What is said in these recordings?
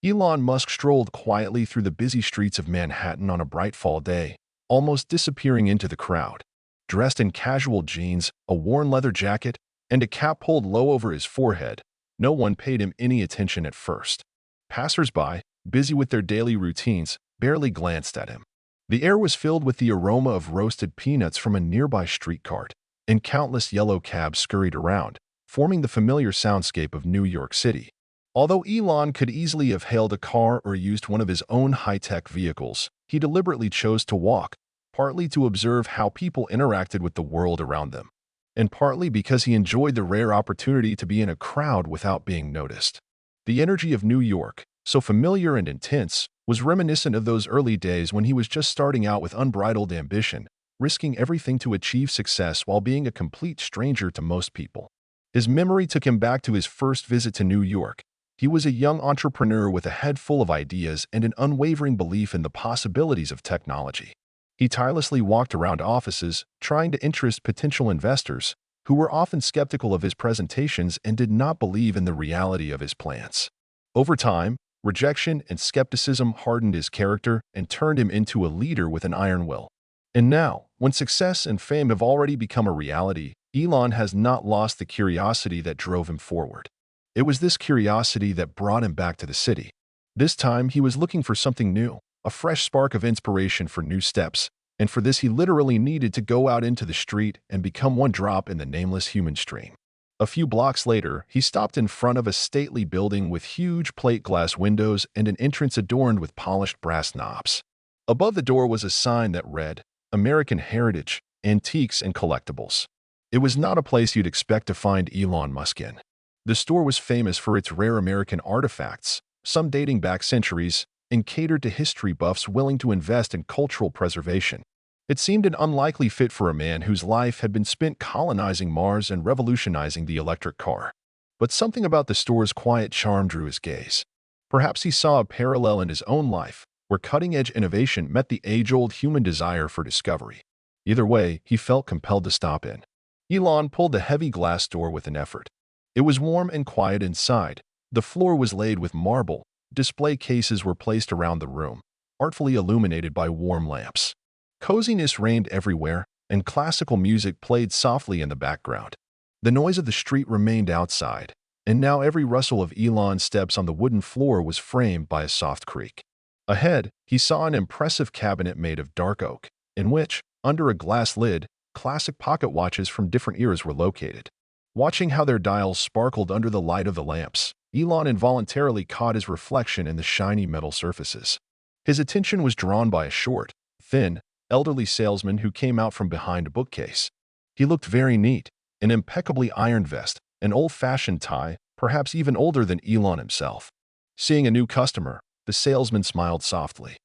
Elon Musk strolled quietly through the busy streets of Manhattan on a bright fall day, almost disappearing into the crowd. Dressed in casual jeans, a worn leather jacket, and a cap pulled low over his forehead, no one paid him any attention at first. Passers-by, busy with their daily routines, barely glanced at him. The air was filled with the aroma of roasted peanuts from a nearby street cart, and countless yellow cabs scurried around, forming the familiar soundscape of New York City. Although Elon could easily have hailed a car or used one of his own high-tech vehicles, he deliberately chose to walk, partly to observe how people interacted with the world around them, and partly because he enjoyed the rare opportunity to be in a crowd without being noticed. The energy of New York, so familiar and intense, was reminiscent of those early days when he was just starting out with unbridled ambition, risking everything to achieve success while being a complete stranger to most people. His memory took him back to his first visit to New York. He was a young entrepreneur with a head full of ideas and an unwavering belief in the possibilities of technology. He tirelessly walked around offices, trying to interest potential investors, who were often skeptical of his presentations and did not believe in the reality of his plans. Over time, rejection and skepticism hardened his character and turned him into a leader with an iron will. And now, when success and fame have already become a reality, Elon has not lost the curiosity that drove him forward. It was this curiosity that brought him back to the city. This time, he was looking for something new, a fresh spark of inspiration for new steps, and for this he literally needed to go out into the street and become one drop in the nameless human stream. A few blocks later, he stopped in front of a stately building with huge plate glass windows and an entrance adorned with polished brass knobs. Above the door was a sign that read, "American Heritage, Antiques and Collectibles." It was not a place you'd expect to find Elon Musk in. The store was famous for its rare American artifacts, some dating back centuries, and catered to history buffs willing to invest in cultural preservation. It seemed an unlikely fit for a man whose life had been spent colonizing Mars and revolutionizing the electric car. But something about the store's quiet charm drew his gaze. Perhaps he saw a parallel in his own life, where cutting-edge innovation met the age-old human desire for discovery. Either way, he felt compelled to stop in. Elon pulled the heavy glass door with an effort. It was warm and quiet inside. The floor was laid with marble. Display cases were placed around the room, artfully illuminated by warm lamps. Coziness reigned everywhere, and classical music played softly in the background. The noise of the street remained outside, and now every rustle of Elon's steps on the wooden floor was framed by a soft creak. Ahead, he saw an impressive cabinet made of dark oak, in which, under a glass lid, classic pocket watches from different eras were located. Watching how their dials sparkled under the light of the lamps, Elon involuntarily caught his reflection in the shiny metal surfaces. His attention was drawn by a short, thin, elderly salesman who came out from behind a bookcase. He looked very neat, an impeccably ironed vest, an old-fashioned tie, perhaps even older than Elon himself. Seeing a new customer, the salesman smiled softly.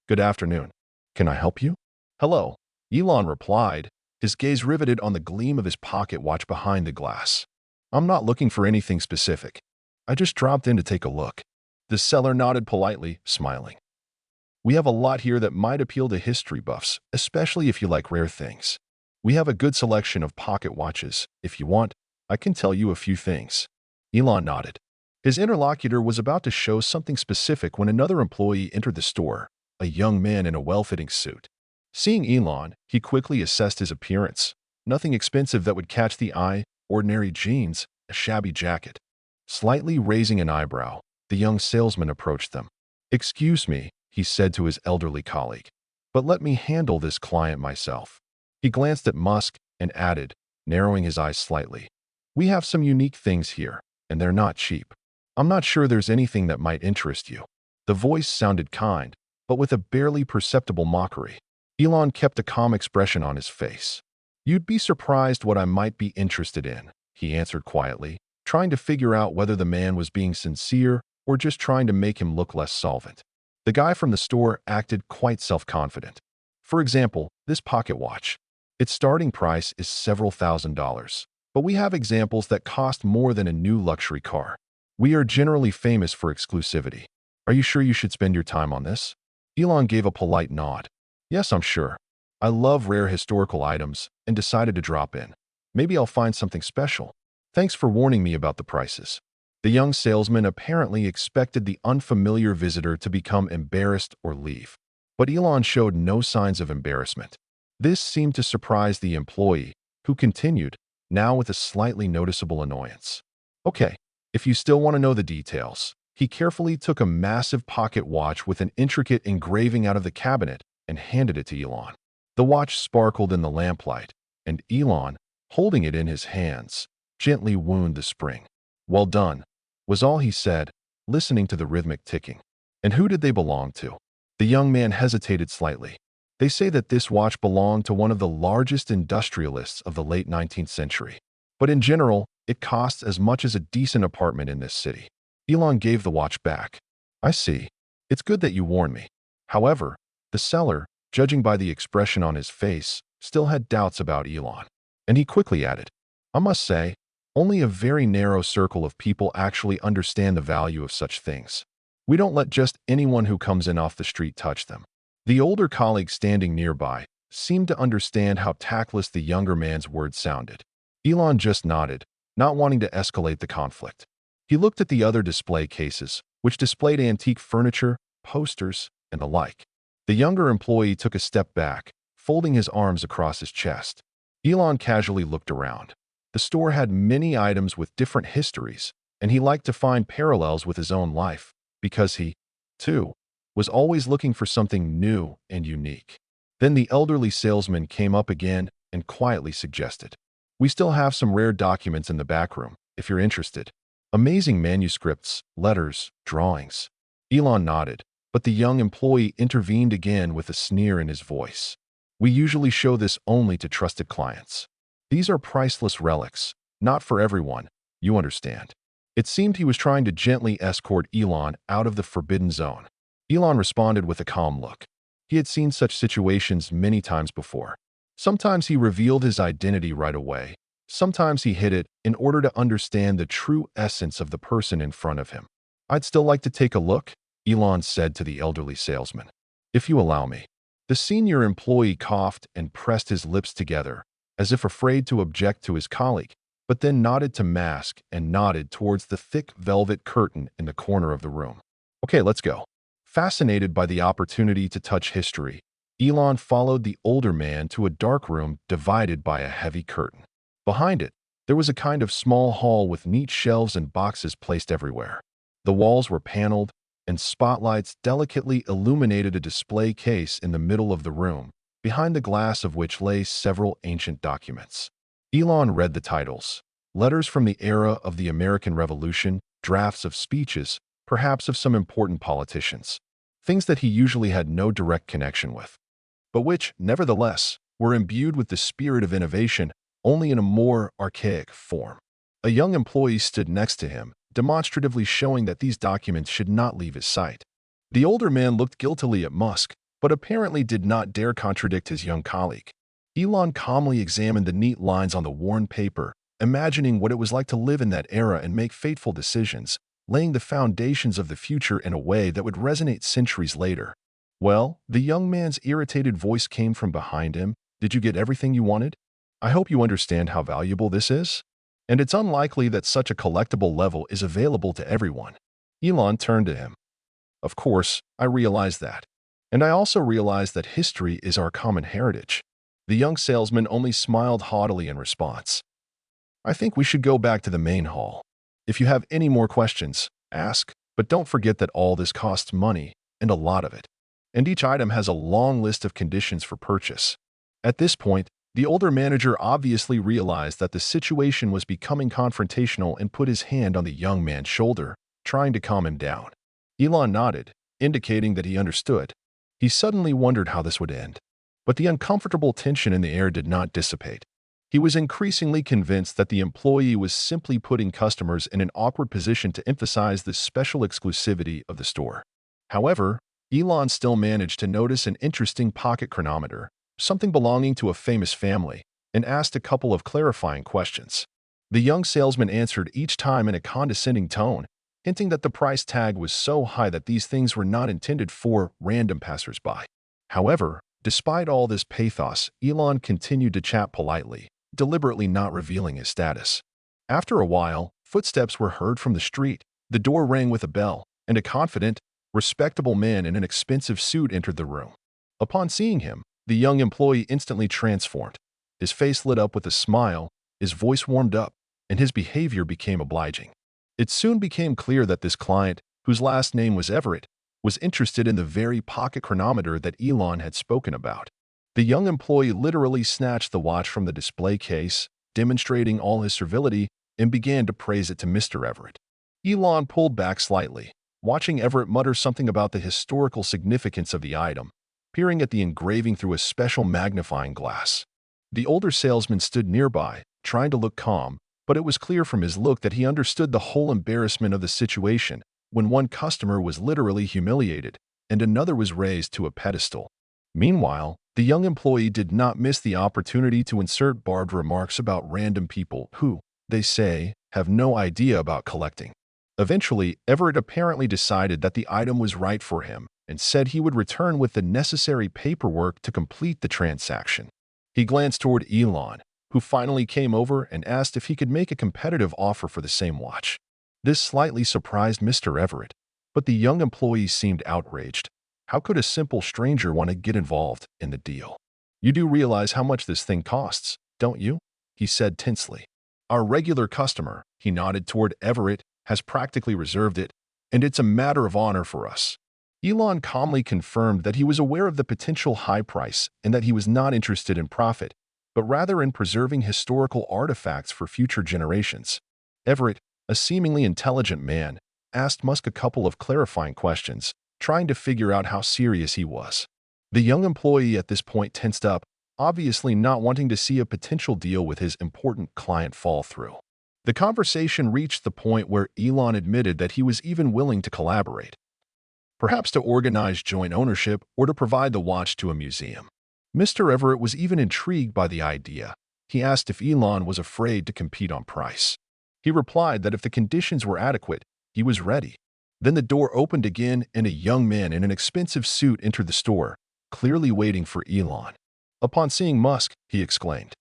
"Good afternoon. Can I help you?" "Hello," Elon replied, his gaze riveted on the gleam of his pocket watch behind the glass. "I'm not looking for anything specific. I just dropped in to take a look." The seller nodded politely, smiling. "We have a lot here that might appeal to history buffs, especially if you like rare things. We have a good selection of pocket watches. If you want, I can tell you a few things." Elon nodded. His interlocutor was about to show something specific when another employee entered the store, a young man in a well-fitting suit. Seeing Elon, he quickly assessed his appearance. Nothing expensive that would catch the eye, ordinary jeans, a shabby jacket. Slightly raising an eyebrow, the young salesman approached them. "Excuse me," he said to his elderly colleague, "but let me handle this client myself." He glanced at Musk and added, narrowing his eyes slightly, "We have some unique things here, and they're not cheap. I'm not sure there's anything that might interest you." The voice sounded kind, but with a barely perceptible mockery. Elon kept a calm expression on his face. "You'd be surprised what I might be interested in," he answered quietly, trying to figure out whether the man was being sincere or just trying to make him look less solvent. The guy from the store acted quite self-confident. "For example, this pocket watch. Its starting price is several $1,000s, but we have examples that cost more than a new luxury car. We are generally famous for exclusivity. Are you sure you should spend your time on this?" Elon gave a polite nod. "Yes, I'm sure. I love rare historical items and decided to drop in. Maybe I'll find something special. Thanks for warning me about the prices." The young salesman apparently expected the unfamiliar visitor to become embarrassed or leave. But Elon showed no signs of embarrassment. This seemed to surprise the employee, who continued, now with a slightly noticeable annoyance. Okay, if you still want to know the details. He carefully took a massive pocket watch with an intricate engraving out of the cabinet and handed it to Elon. The watch sparkled in the lamplight, and Elon, holding it in his hands, gently wound the spring. "Well done," was all he said, listening to the rhythmic ticking. "And who did they belong to?" The young man hesitated slightly. "They say that this watch belonged to one of the largest industrialists of the late 19th century. But in general, it costs as much as a decent apartment in this city." Elon gave the watch back. "I see. It's good that you warned me." However, the seller, judging by the expression on his face, still had doubts about Elon. And he quickly added, "I must say, only a very narrow circle of people actually understand the value of such things. We don't let just anyone who comes in off the street touch them." The older colleague standing nearby seemed to understand how tactless the younger man's words sounded. Elon just nodded, not wanting to escalate the conflict. He looked at the other display cases, which displayed antique furniture, posters, and the like. The younger employee took a step back, folding his arms across his chest. Elon casually looked around. The store had many items with different histories, and he liked to find parallels with his own life, because he, too, was always looking for something new and unique. Then the elderly salesman came up again and quietly suggested, "We still have some rare documents in the back room, if you're interested. Amazing manuscripts, letters, drawings." Elon nodded, but the young employee intervened again with a sneer in his voice. "We usually show this only to trusted clients. These are priceless relics, not for everyone, you understand." It seemed he was trying to gently escort Elon out of the forbidden zone. Elon responded with a calm look. He had seen such situations many times before. Sometimes he revealed his identity right away. Sometimes he hid it in order to understand the true essence of the person in front of him. "I'd still like to take a look," Elon said to the elderly salesman. "If you allow me." The senior employee coughed and pressed his lips together, as if afraid to object to his colleague, but then nodded to Musk and nodded towards the thick velvet curtain in the corner of the room. "Okay, let's go." Fascinated by the opportunity to touch history, Elon followed the older man to a dark room divided by a heavy curtain. Behind it, there was a kind of small hall with neat shelves and boxes placed everywhere. The walls were paneled, and spotlights delicately illuminated a display case in the middle of the room, behind the glass of which lay several ancient documents. Elon read the titles: letters from the era of the American Revolution, drafts of speeches, perhaps of some important politicians, things that he usually had no direct connection with, but which, nevertheless, were imbued with the spirit of innovation, only in a more archaic form. A young employee stood next to him, demonstratively showing that these documents should not leave his sight. The older man looked guiltily at Musk, but apparently did not dare contradict his young colleague. Elon calmly examined the neat lines on the worn paper, imagining what it was like to live in that era and make fateful decisions, laying the foundations of the future in a way that would resonate centuries later. "Well," the young man's irritated voice came from behind him, "did you get everything you wanted? I hope you understand how valuable this is. And it's unlikely that such a collectible level is available to everyone." Elon turned to him. "Of course, I realize that. And I also realize that history is our common heritage." The young salesman only smiled haughtily in response. "I think we should go back to the main hall. If you have any more questions, ask, but don't forget that all this costs money, and a lot of it. And each item has a long list of conditions for purchase." At this point, the older manager obviously realized that the situation was becoming confrontational and put his hand on the young man's shoulder, trying to calm him down. Elon nodded, indicating that he understood. He suddenly wondered how this would end. But the uncomfortable tension in the air did not dissipate. He was increasingly convinced that the employee was simply putting customers in an awkward position to emphasize the special exclusivity of the store. However, Elon still managed to notice an interesting pocket chronometer, something belonging to a famous family, and asked a couple of clarifying questions. The young salesman answered each time in a condescending tone, hinting that the price tag was so high that these things were not intended for random passersby. However, despite all this pathos, Elon continued to chat politely, deliberately not revealing his status. After a while, Footsteps were heard from the street, the door rang with a bell, and a confident, respectable man in an expensive suit entered the room. Upon seeing him, the young employee instantly transformed. His face lit up with a smile, his voice warmed up, and his behavior became obliging. It soon became clear that this client, whose last name was Everett, was interested in the very pocket chronometer that Elon had spoken about. The young employee literally snatched the watch from the display case, demonstrating all his servility, and began to praise it to Mr. Everett. Elon pulled back slightly, watching Everett mutter something about the historical significance of the item, peering at the engraving through a special magnifying glass. The older salesman stood nearby, trying to look calm, but it was clear from his look that he understood the whole embarrassment of the situation when one customer was literally humiliated and another was raised to a pedestal. Meanwhile, the young employee did not miss the opportunity to insert barbed remarks about random people who, they say, have no idea about collecting. Eventually, Everett apparently decided that the item was right for him and said he would return with the necessary paperwork to complete the transaction. He glanced toward Elon, who finally came over and asked if he could make a competitive offer for the same watch. This slightly surprised Mr. Everett, but the young employee seemed outraged. How could a simple stranger want to get involved in the deal? "You do realize how much this thing costs, don't you?" he said tensely. "Our regular customer," he nodded toward Everett, "has practically reserved it, and it's a matter of honor for us." Elon calmly confirmed that he was aware of the potential high price and that he was not interested in profit, but rather in preserving historical artifacts for future generations. Everett, a seemingly intelligent man, asked Musk a couple of clarifying questions, trying to figure out how serious he was. The young employee at this point tensed up, obviously not wanting to see a potential deal with his important client fall through. The conversation reached the point where Elon admitted that he was even willing to collaborate, perhaps to organize joint ownership or to provide the watch to a museum. Mr. Everett was even intrigued by the idea. He asked if Elon was afraid to compete on price. He replied that if the conditions were adequate, he was ready. Then the door opened again and a young man in an expensive suit entered the store, clearly waiting for Elon. Upon seeing Musk, he exclaimed,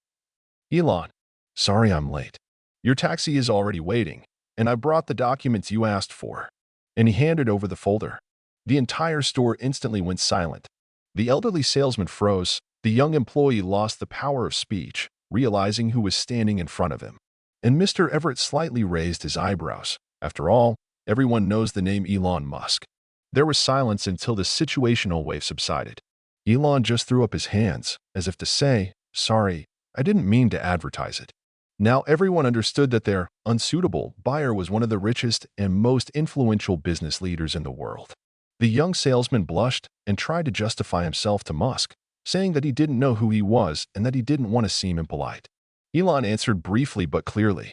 "Elon, sorry I'm late. Your taxi is already waiting, and I brought the documents you asked for." And he handed over the folder. The entire store instantly went silent. The elderly salesman froze. The young employee lost the power of speech, realizing who was standing in front of him. And Mr. Everett slightly raised his eyebrows. After all, everyone knows the name Elon Musk. There was silence until the situational wave subsided. Elon just threw up his hands, as if to say, "Sorry, I didn't mean to advertise it." Now everyone understood that their unsuitable buyer was one of the richest and most influential business leaders in the world. The young salesman blushed and tried to justify himself to Musk, saying that he didn't know who he was and that he didn't want to seem impolite. Elon answered briefly but clearly,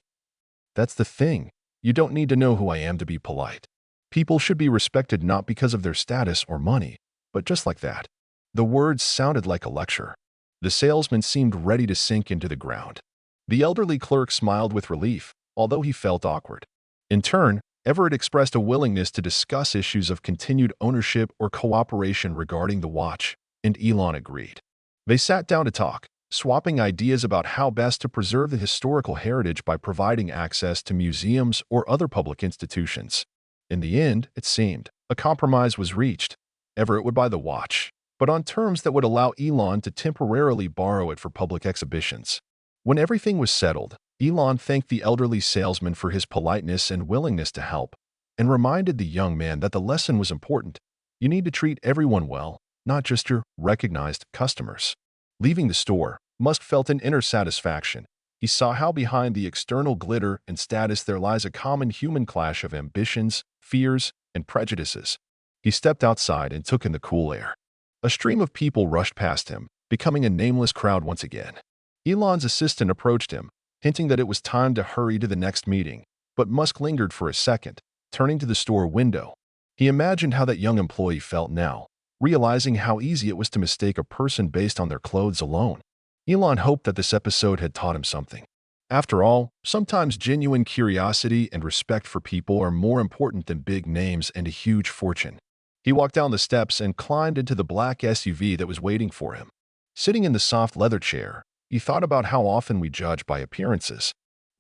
"That's the thing. You don't need to know who I am to be polite. People should be respected not because of their status or money, but just like that." The words sounded like a lecture. The salesman seemed ready to sink into the ground. The elderly clerk smiled with relief, although he felt awkward. In turn, Everett expressed a willingness to discuss issues of continued ownership or cooperation regarding the watch, and Elon agreed. They sat down to talk, swapping ideas about how best to preserve the historical heritage by providing access to museums or other public institutions. In the end, it seemed, a compromise was reached. Everett would buy the watch, but on terms that would allow Elon to temporarily borrow it for public exhibitions. When everything was settled, Elon thanked the elderly salesman for his politeness and willingness to help, and reminded the young man that the lesson was important. You need to treat everyone well, not just your recognized customers. Leaving the store, Musk felt an inner satisfaction. He saw how behind the external glitter and status there lies a common human clash of ambitions, fears, and prejudices. He stepped outside and took in the cool air. A stream of people rushed past him, becoming a nameless crowd once again. Elon's assistant approached him, hinting that it was time to hurry to the next meeting, but Musk lingered for a second, turning to the store window. He imagined how that young employee felt now, realizing how easy it was to mistake a person based on their clothes alone. Elon hoped that this episode had taught him something. After all, sometimes genuine curiosity and respect for people are more important than big names and a huge fortune. He walked down the steps and climbed into the black SUV that was waiting for him. Sitting in the soft leather chair, he thought about how often we judge by appearances.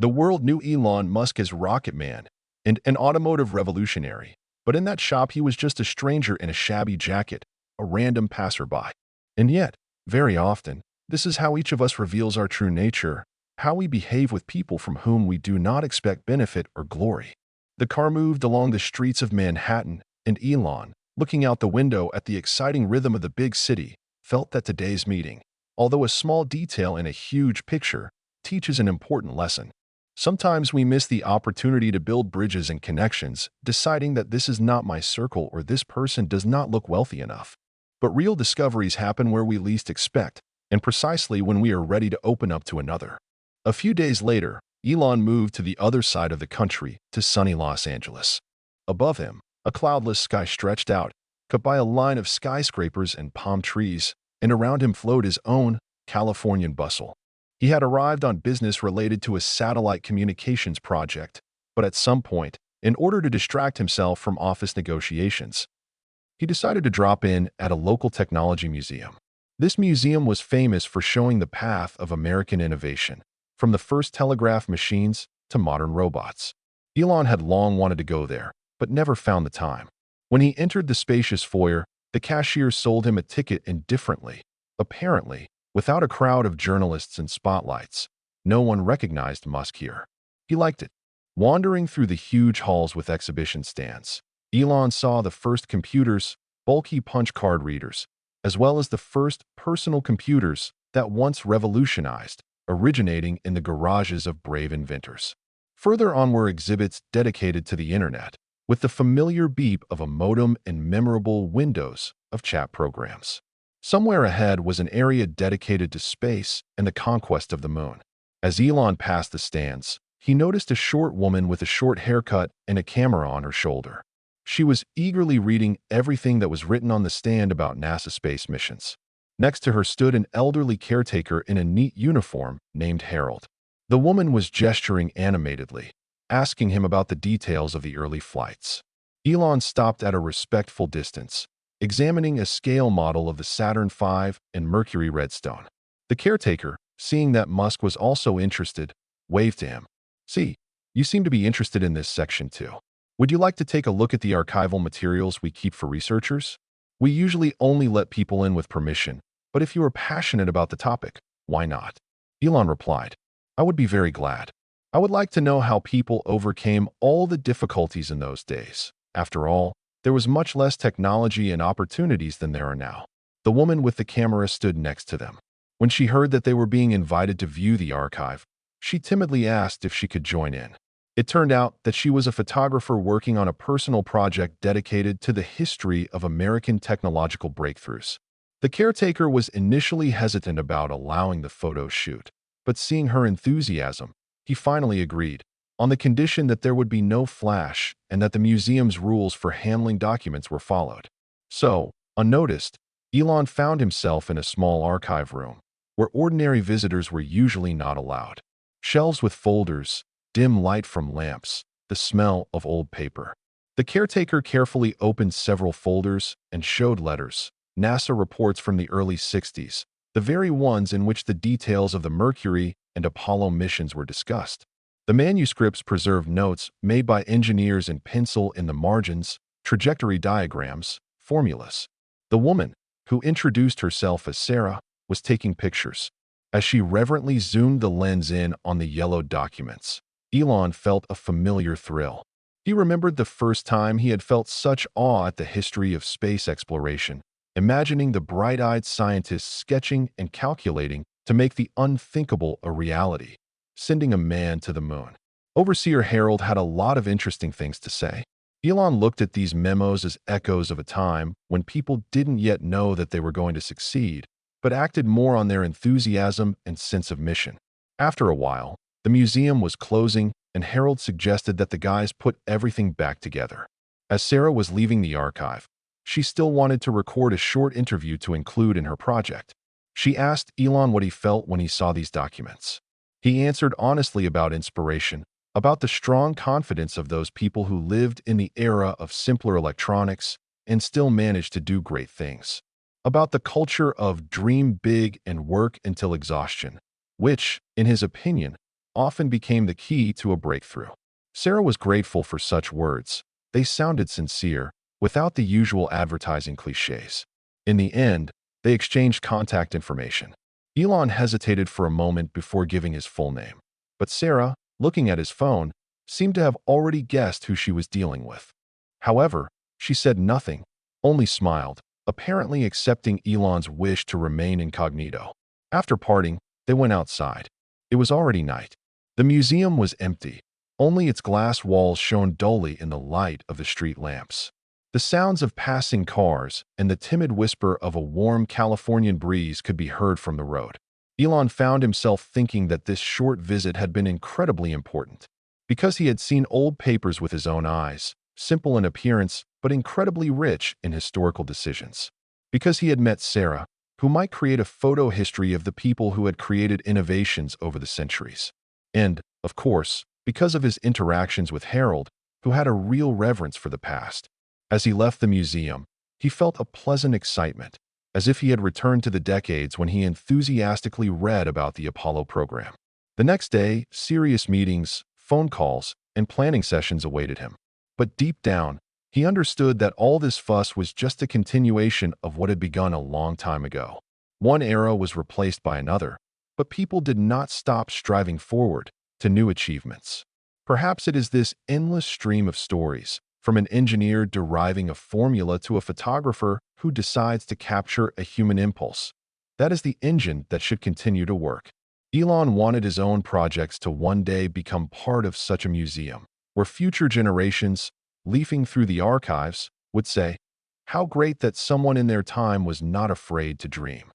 The world knew Elon Musk as Rocket Man and an automotive revolutionary, but in that shop he was just a stranger in a shabby jacket, a random passerby. And yet, very often, this is how each of us reveals our true nature, how we behave with people from whom we do not expect benefit or glory. The car moved along the streets of Manhattan, and Elon, looking out the window at the exciting rhythm of the big city, felt that today's meeting, although a small detail in a huge picture, teaches an important lesson. Sometimes we miss the opportunity to build bridges and connections, deciding that this is not my circle or this person does not look wealthy enough. But real discoveries happen where we least expect, and precisely when we are ready to open up to another. A few days later, Elon moved to the other side of the country, to sunny Los Angeles. Above him, a cloudless sky stretched out, cut by a line of skyscrapers and palm trees, and around him flowed his own Californian bustle. He had arrived on business related to a satellite communications project, but at some point, in order to distract himself from office negotiations, he decided to drop in at a local technology museum. This museum was famous for showing the path of American innovation, from the first telegraph machines to modern robots. Elon had long wanted to go there, but never found the time. When he entered the spacious foyer, the cashier sold him a ticket indifferently. Apparently, without a crowd of journalists and spotlights, no one recognized Musk here. He liked it. Wandering through the huge halls with exhibition stands, Elon saw the first computers, bulky punch card readers, as well as the first personal computers that once revolutionized, originating in the garages of brave inventors. Further on were exhibits dedicated to the internet, with the familiar beep of a modem and memorable windows of chat programs. Somewhere ahead was an area dedicated to space and the conquest of the moon. As Elon passed the stands, he noticed a short woman with a short haircut and a camera on her shoulder. She was eagerly reading everything that was written on the stand about NASA space missions. Next to her stood an elderly caretaker in a neat uniform named Harold. The woman was gesturing animatedly, asking him about the details of the early flights. Elon stopped at a respectful distance, examining a scale model of the Saturn V and Mercury Redstone. The caretaker, seeing that Musk was also interested, waved to him. "See, you seem to be interested in this section too. Would you like to take a look at the archival materials we keep for researchers? We usually only let people in with permission, but if you are passionate about the topic, why not?" Elon replied, "I would be very glad. I would like to know how people overcame all the difficulties in those days. After all, there was much less technology and opportunities than there are now." The woman with the camera stood next to them. When she heard that they were being invited to view the archive, she timidly asked if she could join in. It turned out that she was a photographer working on a personal project dedicated to the history of American technological breakthroughs. The caretaker was initially hesitant about allowing the photo shoot, but seeing her enthusiasm, he finally agreed, on the condition that there would be no flash and that the museum's rules for handling documents were followed. So, unnoticed, Elon found himself in a small archive room, where ordinary visitors were usually not allowed. Shelves with folders, dim light from lamps, the smell of old paper. The caretaker carefully opened several folders and showed letters, NASA reports from the early 60s, the very ones in which the details of the Mercury and Apollo missions were discussed. The manuscripts preserved notes made by engineers in pencil in the margins, trajectory diagrams, formulas. The woman, who introduced herself as Sarah, was taking pictures. As she reverently zoomed the lens in on the yellowed documents, Elon felt a familiar thrill. He remembered the first time he had felt such awe at the history of space exploration, imagining the bright-eyed scientists sketching and calculating to make the unthinkable a reality, sending a man to the moon. Overseer Harold had a lot of interesting things to say. Elon looked at these memos as echoes of a time when people didn't yet know that they were going to succeed, but acted more on their enthusiasm and sense of mission. After a while, the museum was closing, and Harold suggested that the guys put everything back together. As Sarah was leaving the archive, she still wanted to record a short interview to include in her project. She asked Elon what he felt when he saw these documents. He answered honestly about inspiration, about the strong confidence of those people who lived in the era of simpler electronics and still managed to do great things, about the culture of dream big and work until exhaustion, which, in his opinion, often became the key to a breakthrough. Sarah was grateful for such words. They sounded sincere, without the usual advertising cliches. In the end, they exchanged contact information. Elon hesitated for a moment before giving his full name. But Sarah, looking at his phone, seemed to have already guessed who she was dealing with. However, she said nothing, only smiled, apparently accepting Elon's wish to remain incognito. After parting, they went outside. It was already night. The museum was empty. Only its glass walls shone dully in the light of the street lamps. The sounds of passing cars and the timid whisper of a warm Californian breeze could be heard from the road. Elon found himself thinking that this short visit had been incredibly important. Because he had seen old papers with his own eyes, simple in appearance but incredibly rich in historical decisions. Because he had met Sarah, who might create a photo history of the people who had created innovations over the centuries. And, of course, because of his interactions with Harold, who had a real reverence for the past. As he left the museum, he felt a pleasant excitement, as if he had returned to the decades when he enthusiastically read about the Apollo program. The next day, serious meetings, phone calls, and planning sessions awaited him. But deep down, he understood that all this fuss was just a continuation of what had begun a long time ago. One era was replaced by another, but people did not stop striving forward to new achievements. Perhaps it is this endless stream of stories, from an engineer deriving a formula to a photographer who decides to capture a human impulse. That is the engine that should continue to work. Elon wanted his own projects to one day become part of such a museum, where future generations, leafing through the archives, would say, "How great that someone in their time was not afraid to dream."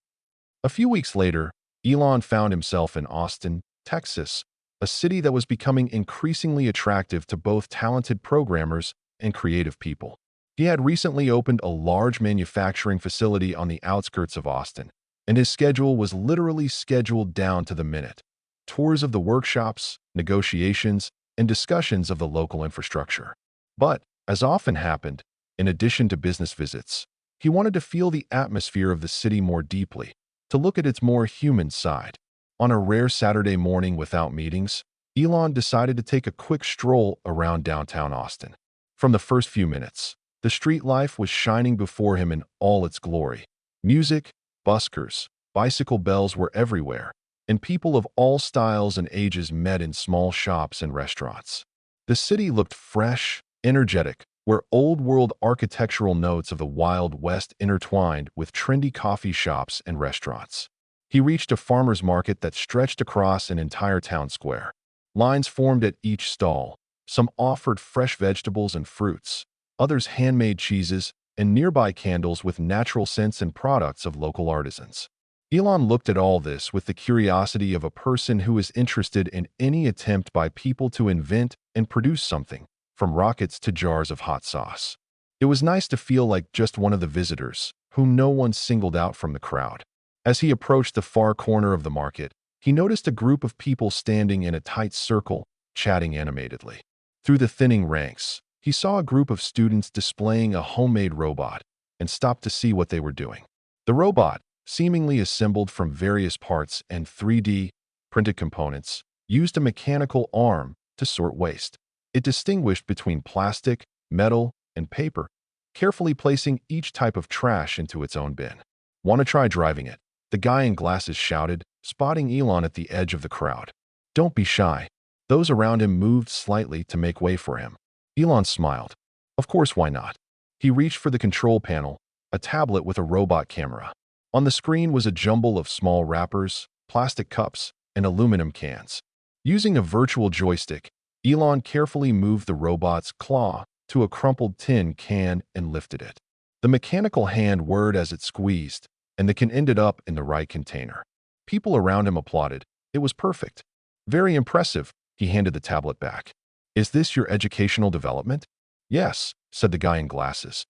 A few weeks later, Elon found himself in Austin, Texas, a city that was becoming increasingly attractive to both talented programmers and creative people. He had recently opened a large manufacturing facility on the outskirts of Austin, and his schedule was literally scheduled down to the minute. Tours of the workshops, negotiations, and discussions of the local infrastructure. But, as often happened, in addition to business visits, he wanted to feel the atmosphere of the city more deeply, to look at its more human side. On a rare Saturday morning without meetings, Elon decided to take a quick stroll around downtown Austin. From the first few minutes, the street life was shining before him in all its glory. Music, buskers, bicycle bells were everywhere, and people of all styles and ages met in small shops and restaurants. The city looked fresh, energetic, where old-world architectural notes of the Wild West intertwined with trendy coffee shops and restaurants. He reached a farmer's market that stretched across an entire town square. Lines formed at each stall. Some offered fresh vegetables and fruits, others handmade cheeses, and nearby candles with natural scents and products of local artisans. Elon looked at all this with the curiosity of a person who is interested in any attempt by people to invent and produce something, from rockets to jars of hot sauce. It was nice to feel like just one of the visitors, whom no one singled out from the crowd. As he approached the far corner of the market, he noticed a group of people standing in a tight circle, chatting animatedly. Through the thinning ranks, he saw a group of students displaying a homemade robot and stopped to see what they were doing. The robot, seemingly assembled from various parts and 3D printed components, used a mechanical arm to sort waste. It distinguished between plastic, metal, and paper, carefully placing each type of trash into its own bin. "Want to try driving it?" the guy in glasses shouted, spotting Elon at the edge of the crowd. "Don't be shy." Those around him moved slightly to make way for him. Elon smiled. Of course, why not? He reached for the control panel, a tablet with a robot camera. On the screen was a jumble of small wrappers, plastic cups, and aluminum cans. Using a virtual joystick, Elon carefully moved the robot's claw to a crumpled tin can and lifted it. The mechanical hand whirred as it squeezed, and the can ended up in the right container. People around him applauded. It was perfect. "Very impressive." He handed the tablet back. "Is this your educational development?" "Yes," said the guy in glasses,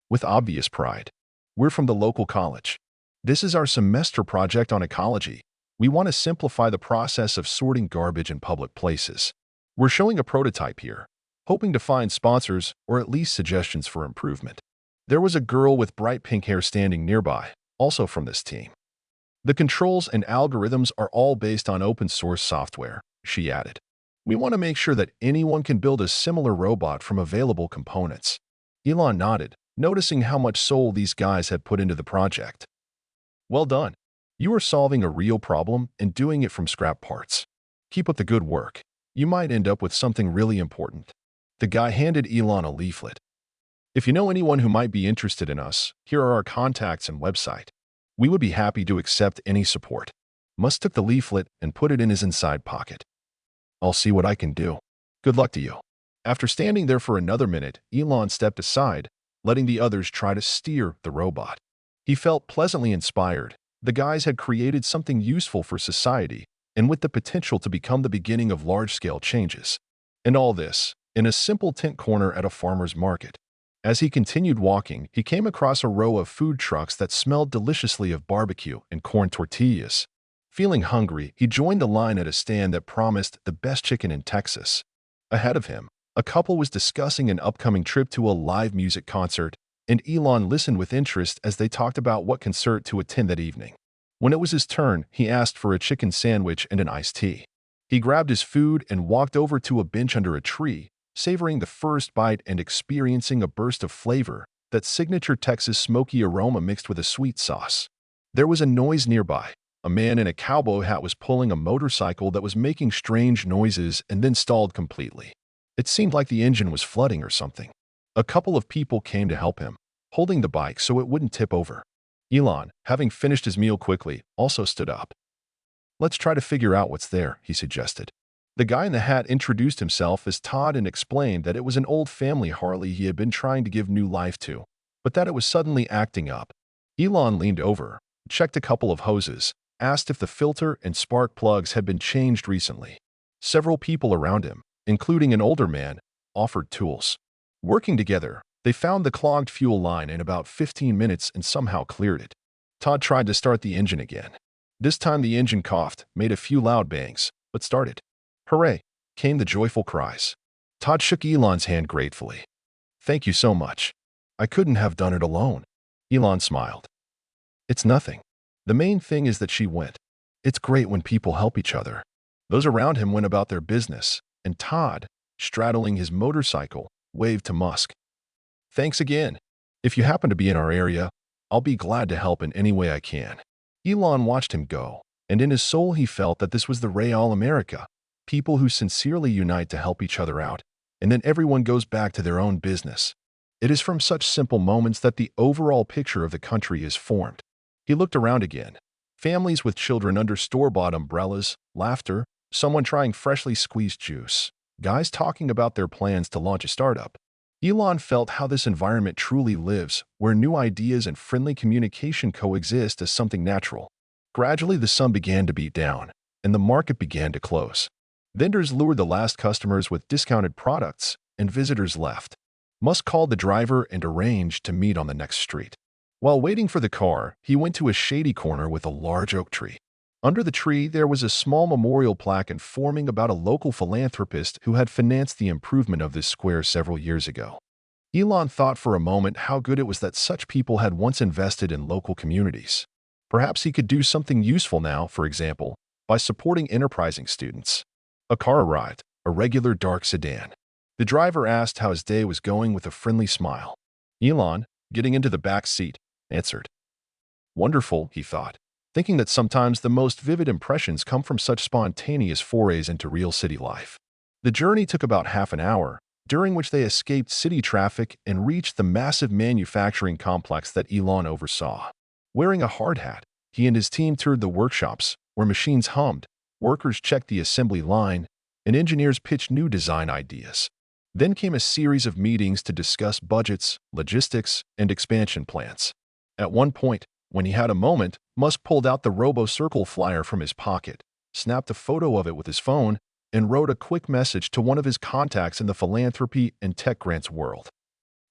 with obvious pride. "We're from the local college. This is our semester project on ecology. We want to simplify the process of sorting garbage in public places. We're showing a prototype here, hoping to find sponsors or at least suggestions for improvement." There was a girl with bright pink hair standing nearby, also from this team. "The controls and algorithms are all based on open-source software," she added. We want to make sure that anyone can build a similar robot from available components. Elon nodded, noticing how much soul these guys had put into the project. Well done. You are solving a real problem and doing it from scrap parts. Keep up the good work. You might end up with something really important. The guy handed Elon a leaflet. If you know anyone who might be interested in us, here are our contacts and website. We would be happy to accept any support. Musk took the leaflet and put it in his inside pocket. I'll see what I can do. Good luck to you. After standing there for another minute, Elon stepped aside, letting the others try to steer the robot. He felt pleasantly inspired. The guys had created something useful for society and with the potential to become the beginning of large-scale changes. And all this, in a simple tent corner at a farmer's market. As he continued walking, he came across a row of food trucks that smelled deliciously of barbecue and corn tortillas. Feeling hungry, he joined the line at a stand that promised the best chicken in Texas. Ahead of him, a couple was discussing an upcoming trip to a live music concert, and Elon listened with interest as they talked about what concert to attend that evening. When it was his turn, he asked for a chicken sandwich and an iced tea. He grabbed his food and walked over to a bench under a tree, savoring the first bite and experiencing a burst of flavor, that signature Texas smoky aroma mixed with a sweet sauce. There was a noise nearby. A man in a cowboy hat was pulling a motorcycle that was making strange noises and then stalled completely. It seemed like the engine was flooding or something. A couple of people came to help him, holding the bike so it wouldn't tip over. Elon, having finished his meal quickly, also stood up. Let's try to figure out what's there, he suggested. The guy in the hat introduced himself as Todd and explained that it was an old family Harley he had been trying to give new life to, but that it was suddenly acting up. Elon leaned over, checked a couple of hoses, asked if the filter and spark plugs had been changed recently. Several people around him, including an older man, offered tools. Working together, they found the clogged fuel line in about 15 minutes and somehow cleared it. Todd tried to start the engine again. This time the engine coughed, made a few loud bangs, but started. Hooray! Came the joyful cries. Todd shook Elon's hand gratefully. Thank you so much. I couldn't have done it alone. Elon smiled. It's nothing. The main thing is that she went. It's great when people help each other. Those around him went about their business, and Todd, straddling his motorcycle, waved to Musk. Thanks again. If you happen to be in our area, I'll be glad to help in any way I can. Elon watched him go, and in his soul he felt that this was the Real America, people who sincerely unite to help each other out, and then everyone goes back to their own business. It is from such simple moments that the overall picture of the country is formed. He looked around again. Families with children under store-bought umbrellas, laughter, someone trying freshly squeezed juice, guys talking about their plans to launch a startup. Elon felt how this environment truly lives, where new ideas and friendly communication coexist as something natural. Gradually, the sun began to beat down, and the market began to close. Vendors lured the last customers with discounted products, and visitors left. Musk called the driver and arranged to meet on the next street. While waiting for the car, he went to a shady corner with a large oak tree. Under the tree, there was a small memorial plaque informing about a local philanthropist who had financed the improvement of this square several years ago. Elon thought for a moment how good it was that such people had once invested in local communities. Perhaps he could do something useful now, for example, by supporting enterprising students. A car arrived, a regular dark sedan. The driver asked how his day was going with a friendly smile. Elon, getting into the back seat, answered. Wonderful, he thought, thinking that sometimes the most vivid impressions come from such spontaneous forays into real city life. The journey took about half an hour, during which they escaped city traffic and reached the massive manufacturing complex that Elon oversaw. Wearing a hard hat, he and his team toured the workshops, where machines hummed, workers checked the assembly line, and engineers pitched new design ideas. Then came a series of meetings to discuss budgets, logistics, and expansion plans. At one point, when he had a moment, Musk pulled out the RoboCircle flyer from his pocket, snapped a photo of it with his phone, and wrote a quick message to one of his contacts in the philanthropy and tech grants world.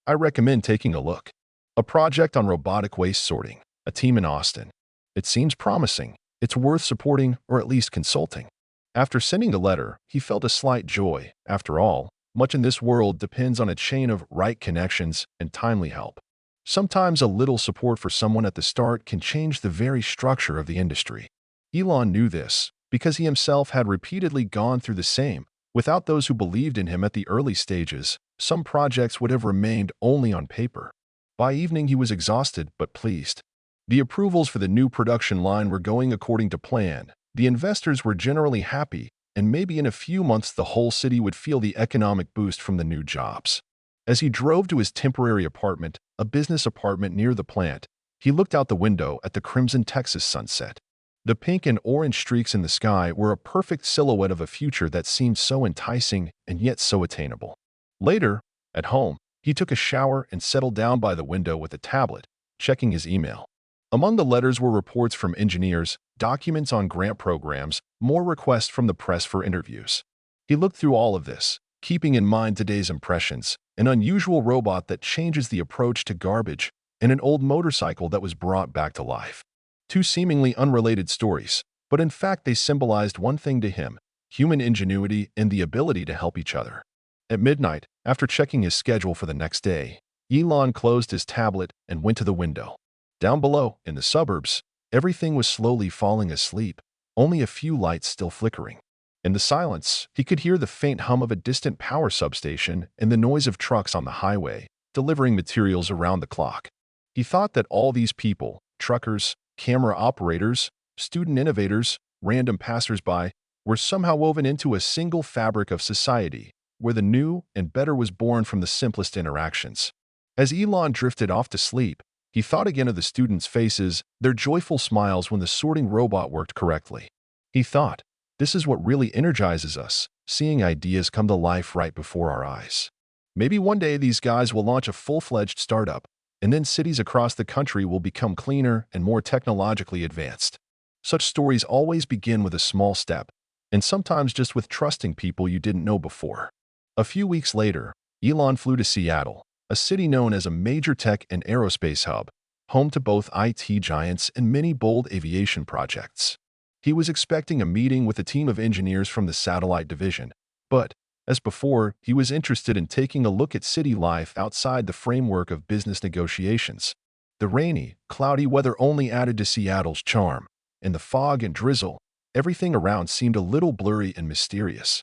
I recommend taking a look. A project on robotic waste sorting, a team in Austin. It seems promising. It's worth supporting or at least consulting. After sending the letter, he felt a slight joy. After all, much in this world depends on a chain of right connections and timely help. Sometimes a little support for someone at the start can change the very structure of the industry. Elon knew this, because he himself had repeatedly gone through the same. Without those who believed in him at the early stages, some projects would have remained only on paper. By evening, he was exhausted but pleased. The approvals for the new production line were going according to plan. The investors were generally happy, and maybe in a few months the whole city would feel the economic boost from the new jobs. As he drove to his temporary apartment, a business apartment near the plant, he looked out the window at the crimson Texas sunset. The pink and orange streaks in the sky were a perfect silhouette of a future that seemed so enticing and yet so attainable. Later, at home, he took a shower and settled down by the window with a tablet, checking his email. Among the letters were reports from engineers, documents on grant programs, more requests from the press for interviews. He looked through all of this, keeping in mind today's impressions, an unusual robot that changes the approach to garbage, and an old motorcycle that was brought back to life. Two seemingly unrelated stories, but in fact they symbolized one thing to him: human ingenuity and the ability to help each other. At midnight, after checking his schedule for the next day, Elon closed his tablet and went to the window. Down below, in the suburbs, everything was slowly falling asleep, only a few lights still flickering. In the silence, he could hear the faint hum of a distant power substation and the noise of trucks on the highway, delivering materials around the clock. He thought that all these people, truckers, camera operators, student innovators, random passers-by, were somehow woven into a single fabric of society, where the new and better was born from the simplest interactions. As Elon drifted off to sleep, he thought again of the students' faces, their joyful smiles when the sorting robot worked correctly. He thought, this is what really energizes us, seeing ideas come to life right before our eyes. Maybe one day these guys will launch a full-fledged startup, and then cities across the country will become cleaner and more technologically advanced. Such stories always begin with a small step, and sometimes just with trusting people you didn't know before. A few weeks later, Elon flew to Seattle, a city known as a major tech and aerospace hub, home to both IT giants and many bold aviation projects. He was expecting a meeting with a team of engineers from the satellite division, but, as before, he was interested in taking a look at city life outside the framework of business negotiations. The rainy, cloudy weather only added to Seattle's charm. In the fog and drizzle, everything around seemed a little blurry and mysterious.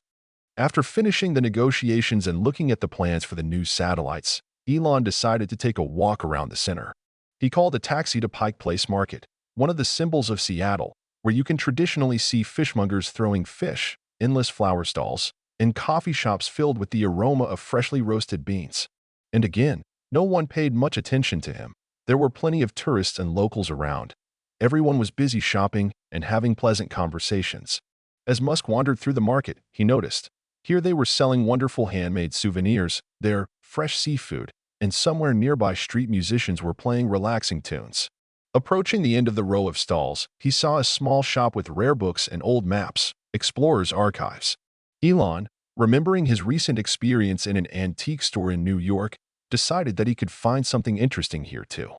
After finishing the negotiations and looking at the plans for the new satellites, Elon decided to take a walk around the center. He called a taxi to Pike Place Market, one of the symbols of Seattle, where you can traditionally see fishmongers throwing fish, endless flower stalls, and coffee shops filled with the aroma of freshly roasted beans. And again, no one paid much attention to him. There were plenty of tourists and locals around. Everyone was busy shopping and having pleasant conversations. As Musk wandered through the market, he noticed. Here they were selling wonderful handmade souvenirs, there, fresh seafood, and somewhere nearby street musicians were playing relaxing tunes. Approaching the end of the row of stalls, he saw a small shop with rare books and old maps, explorers' archives. Elon, remembering his recent experience in an antique store in New York, decided that he could find something interesting here too.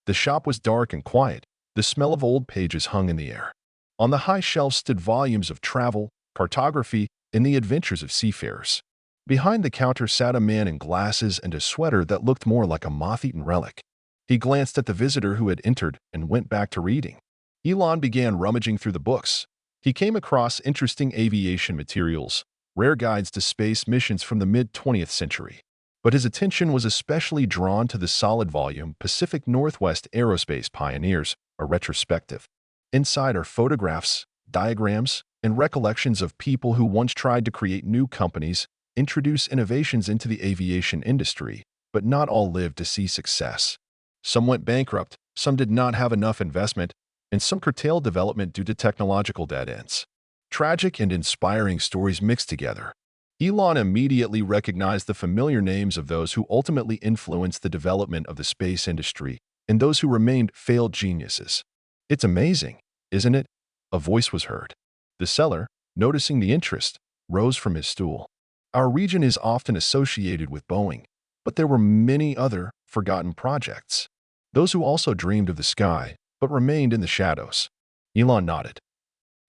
The shop was dark and quiet. The smell of old pages hung in the air. On the high shelves stood volumes of travel, cartography, and the adventures of seafarers. Behind the counter sat a man in glasses and a sweater that looked more like a moth-eaten relic. He glanced at the visitor who had entered and went back to reading. Elon began rummaging through the books. He came across interesting aviation materials, rare guides to space missions from the mid-20th century. But his attention was especially drawn to the solid volume Pacific Northwest Aerospace Pioneers, a retrospective. Inside are photographs, diagrams, and recollections of people who once tried to create new companies, introduce innovations into the aviation industry, but not all lived to see success. Some went bankrupt, some did not have enough investment, and some curtailed development due to technological dead ends. Tragic and inspiring stories mixed together. Elon immediately recognized the familiar names of those who ultimately influenced the development of the space industry and those who remained failed geniuses. "It's amazing, isn't it?" A voice was heard. The seller, noticing the interest, rose from his stool. "Our region is often associated with Boeing, but there were many other forgotten projects. Those who also dreamed of the sky, but remained in the shadows." Elon nodded.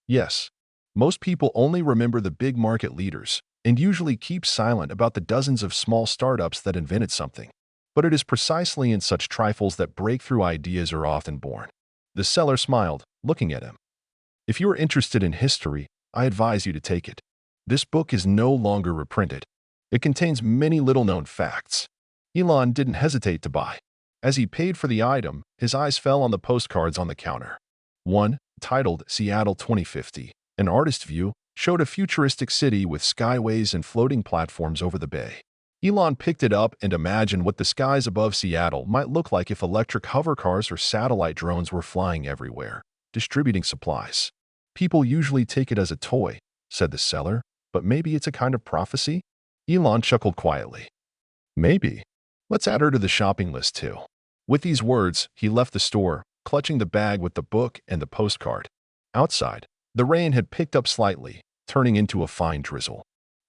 "Yes, most people only remember the big market leaders and usually keep silent about the dozens of small startups that invented something. But it is precisely in such trifles that breakthrough ideas are often born." The seller smiled, looking at him. "If you are interested in history, I advise you to take it. This book is no longer reprinted. It contains many little-known facts. Elon didn't hesitate to buy. As he paid for the item, his eyes fell on the postcards on the counter. One, titled Seattle 2050, an artist view, showed a futuristic city with skyways and floating platforms over the bay. Elon picked it up and imagined what the skies above Seattle might look like if electric hovercars or satellite drones were flying everywhere, distributing supplies. People usually take it as a toy, said the seller, but maybe it's a kind of prophecy? Elon chuckled quietly. Maybe. Let's add her to the shopping list too. With these words, he left the store, clutching the bag with the book and the postcard. Outside, the rain had picked up slightly, turning into a fine drizzle.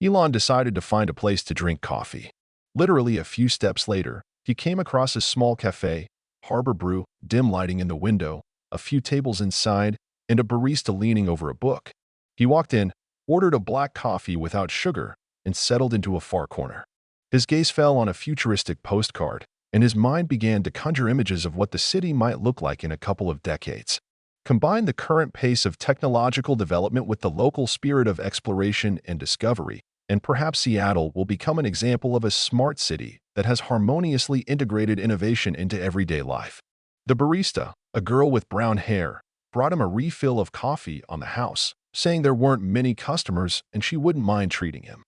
Elon decided to find a place to drink coffee. Literally a few steps later, he came across a small cafe, harbor brew, dim lighting in the window, a few tables inside, and a barista leaning over a book. He walked in, ordered a black coffee without sugar, and settled into a far corner. His gaze fell on a futuristic postcard, and his mind began to conjure images of what the city might look like in a couple of decades. Combine the current pace of technological development with the local spirit of exploration and discovery, and perhaps Seattle will become an example of a smart city that has harmoniously integrated innovation into everyday life. The barista, a girl with brown hair, brought him a refill of coffee on the house, saying there weren't many customers and she wouldn't mind treating him.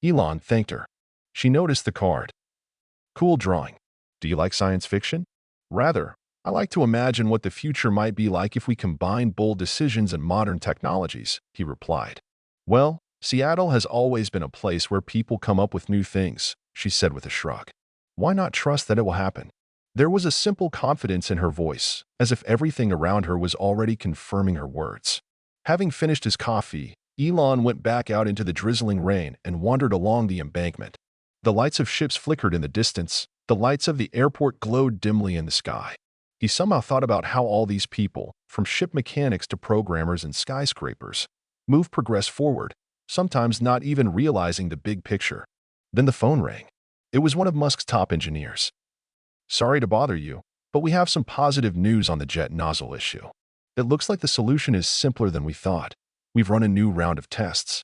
Elon thanked her. She noticed the card. Cool drawing. Do you like science fiction? Rather, I like to imagine what the future might be like if we combine bold decisions and modern technologies, he replied. Well, Seattle has always been a place where people come up with new things, she said with a shrug. Why not trust that it will happen? There was a simple confidence in her voice, as if everything around her was already confirming her words. Having finished his coffee, Elon went back out into the drizzling rain and wandered along the embankment. The lights of ships flickered in the distance, the lights of the airport glowed dimly in the sky. He somehow thought about how all these people, from ship mechanics to programmers and skyscrapers, progress forward, sometimes not even realizing the big picture. Then the phone rang. It was one of Musk's top engineers. Sorry to bother you, but we have some positive news on the jet nozzle issue. It looks like the solution is simpler than we thought. We've run a new round of tests.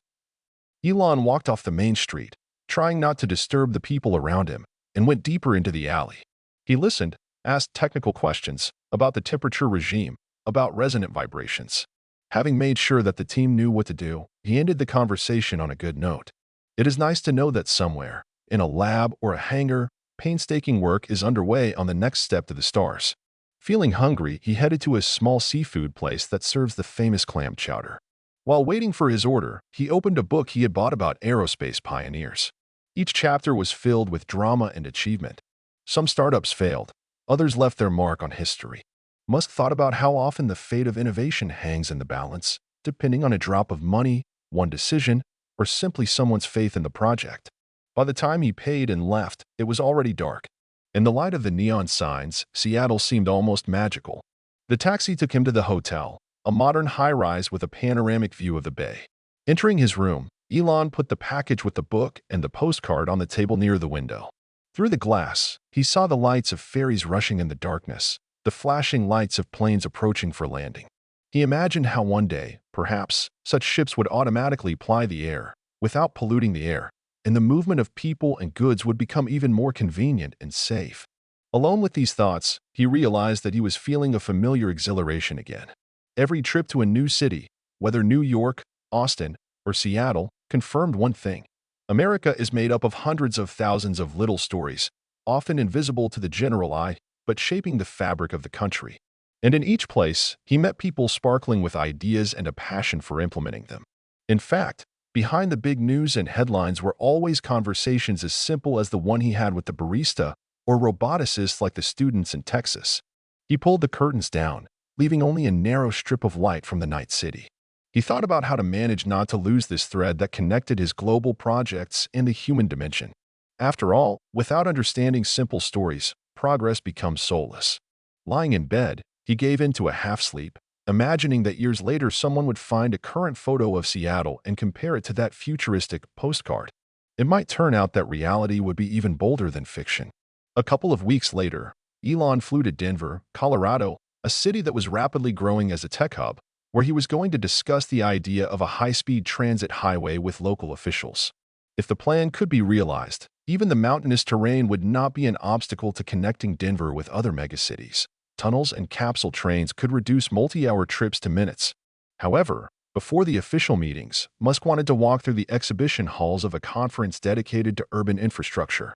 Elon walked off the main street, trying not to disturb the people around him, and went deeper into the alley. He listened, asked technical questions about the temperature regime, about resonant vibrations. Having made sure that the team knew what to do, he ended the conversation on a good note. It is nice to know that somewhere, in a lab or a hangar, painstaking work is underway on the next step to the stars. Feeling hungry, he headed to a small seafood place that serves the famous clam chowder. While waiting for his order, he opened a book he had bought about aerospace pioneers. Each chapter was filled with drama and achievement. Some startups failed, others left their mark on history. Musk thought about how often the fate of innovation hangs in the balance, depending on a drop of money, one decision, or simply someone's faith in the project. By the time he paid and left, it was already dark. In the light of the neon signs, Seattle seemed almost magical. The taxi took him to the hotel, a modern high-rise with a panoramic view of the bay. Entering his room, Elon put the package with the book and the postcard on the table near the window. Through the glass, he saw the lights of ferries rushing in the darkness, the flashing lights of planes approaching for landing. He imagined how one day, perhaps, such ships would automatically ply the air, without polluting the air, and the movement of people and goods would become even more convenient and safe. Alone with these thoughts, he realized that he was feeling a familiar exhilaration again. Every trip to a new city, whether New York, Austin, or Seattle, confirmed one thing. America is made up of hundreds of thousands of little stories, often invisible to the general eye, but shaping the fabric of the country. And in each place, he met people sparkling with ideas and a passion for implementing them. In fact, behind the big news and headlines were always conversations as simple as the one he had with the barista or roboticists like the students in Texas. He pulled the curtains down, leaving only a narrow strip of light from the night city. He thought about how to manage not to lose this thread that connected his global projects and the human dimension. After all, without understanding simple stories, progress becomes soulless. Lying in bed, he gave in to a half-sleep, imagining that years later someone would find a current photo of Seattle and compare it to that futuristic postcard. It might turn out that reality would be even bolder than fiction. A couple of weeks later, Elon flew to Denver, Colorado, a city that was rapidly growing as a tech hub, where he was going to discuss the idea of a high-speed transit highway with local officials. If the plan could be realized, even the mountainous terrain would not be an obstacle to connecting Denver with other megacities. Tunnels and capsule trains could reduce multi-hour trips to minutes. However, before the official meetings, Musk wanted to walk through the exhibition halls of a conference dedicated to urban infrastructure.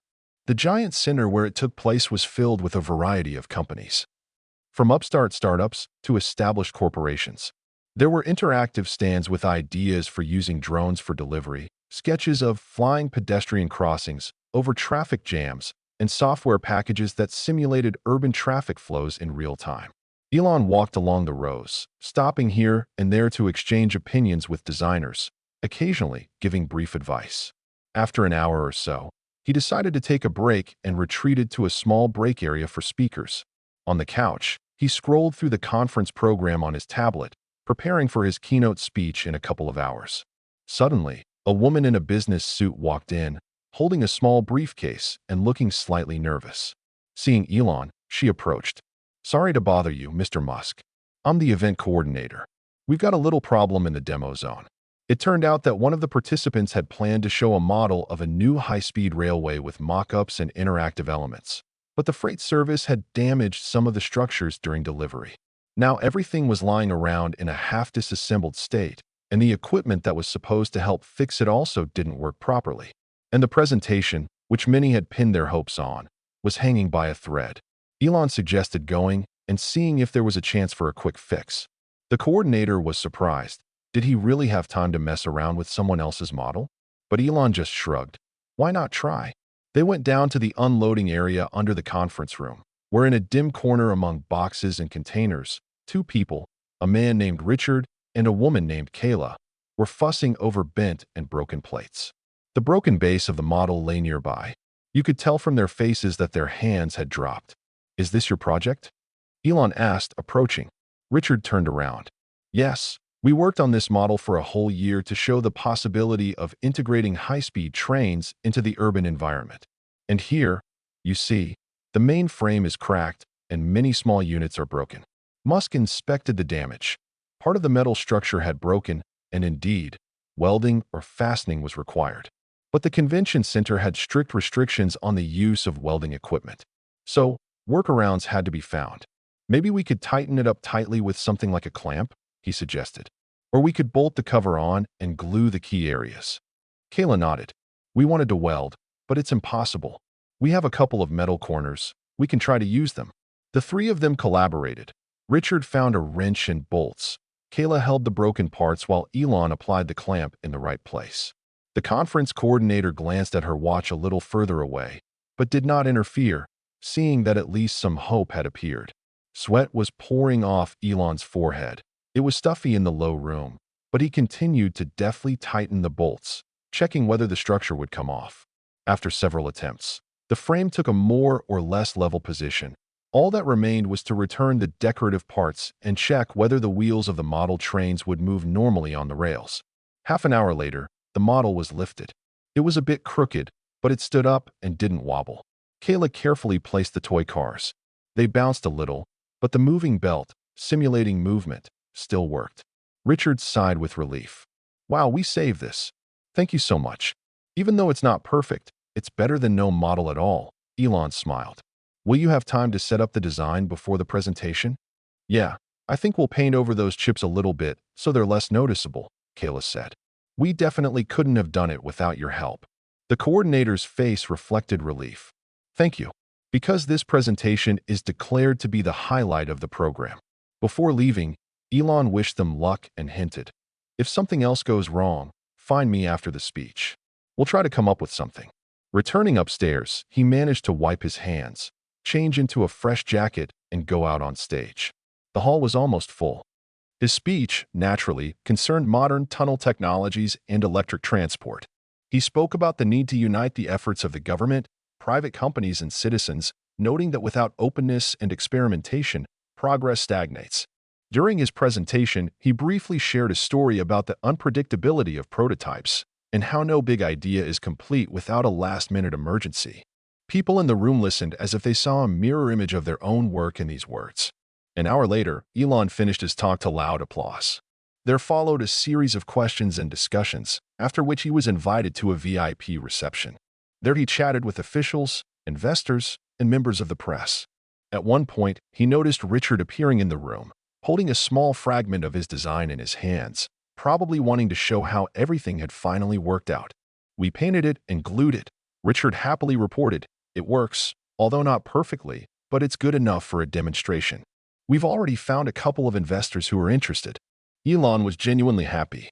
The giant center where it took place was filled with a variety of companies, from upstart startups to established corporations. There were interactive stands with ideas for using drones for delivery, sketches of flying pedestrian crossings over traffic jams, and software packages that simulated urban traffic flows in real time. Elon walked along the rows, stopping here and there to exchange opinions with designers, occasionally giving brief advice. After an hour or so, he decided to take a break and retreated to a small break area for speakers. On the couch, he scrolled through the conference program on his tablet, preparing for his keynote speech in a couple of hours. Suddenly, a woman in a business suit walked in, holding a small briefcase and looking slightly nervous. Seeing Elon, she approached. "Sorry to bother you, Mr. Musk. I'm the event coordinator. We've got a little problem in the demo zone." It turned out that one of the participants had planned to show a model of a new high-speed railway with mock-ups and interactive elements, but the freight service had damaged some of the structures during delivery. Now everything was lying around in a half-disassembled state, and the equipment that was supposed to help fix it also didn't work properly. And the presentation, which many had pinned their hopes on, was hanging by a thread. Elon suggested going and seeing if there was a chance for a quick fix. The coordinator was surprised. Did he really have time to mess around with someone else's model? But Elon just shrugged. Why not try? They went down to the unloading area under the conference room, where in a dim corner among boxes and containers, two people, a man named Richard and a woman named Kayla, were fussing over bent and broken plates. The broken base of the model lay nearby. You could tell from their faces that their hands had dropped. "Is this your project?" Elon asked, approaching. Richard turned around. "Yes, we worked on this model for a whole year to show the possibility of integrating high-speed trains into the urban environment. And here, you see, the main frame is cracked and many small units are broken." Musk inspected the damage. Part of the metal structure had broken, and indeed, welding or fastening was required. But the convention center had strict restrictions on the use of welding equipment. So, workarounds had to be found. "Maybe we could tighten it up tightly with something like a clamp," he suggested. "Or we could bolt the cover on and glue the key areas." Kayla nodded. "We wanted to weld, but it's impossible. We have a couple of metal corners. We can try to use them." The three of them collaborated. Richard found a wrench and bolts. Kayla held the broken parts while Elon applied the clamp in the right place. The conference coordinator glanced at her watch a little further away, but did not interfere, seeing that at least some hope had appeared. Sweat was pouring off Elon's forehead. It was stuffy in the low room, but he continued to deftly tighten the bolts, checking whether the structure would come off. After several attempts, the frame took a more or less level position. All that remained was to return the decorative parts and check whether the wheels of the model trains would move normally on the rails. Half an hour later, the model was lifted. It was a bit crooked, but it stood up and didn't wobble. Kayla carefully placed the toy cars. They bounced a little, but the moving belt, simulating movement, still worked. Richard sighed with relief. "Wow, we saved this. Thank you so much. Even though it's not perfect, it's better than no model at all." Elon smiled. "Will you have time to set up the design before the presentation?" "Yeah, I think we'll paint over those chips a little bit so they're less noticeable," Kayla said. "We definitely couldn't have done it without your help." The coordinator's face reflected relief. "Thank you." Because this presentation is declared to be the highlight of the program. Before leaving, Elon wished them luck and hinted, "If something else goes wrong, find me after the speech. We'll try to come up with something." Returning upstairs, he managed to wipe his hands, change into a fresh jacket, and go out on stage. The hall was almost full. His speech, naturally, concerned modern tunnel technologies and electric transport. He spoke about the need to unite the efforts of the government, private companies, and citizens, noting that without openness and experimentation, progress stagnates. During his presentation, he briefly shared a story about the unpredictability of prototypes and how no big idea is complete without a last-minute emergency. People in the room listened as if they saw a mirror image of their own work in these words. An hour later, Elon finished his talk to loud applause. There followed a series of questions and discussions, after which he was invited to a VIP reception. There he chatted with officials, investors, and members of the press. At one point, he noticed Richard appearing in the room, holding a small fragment of his design in his hands, probably wanting to show how everything had finally worked out. "We painted it and glued it," Richard happily reported. "It works, although not perfectly, but it's good enough for a demonstration. We've already found a couple of investors who are interested." Elon was genuinely happy.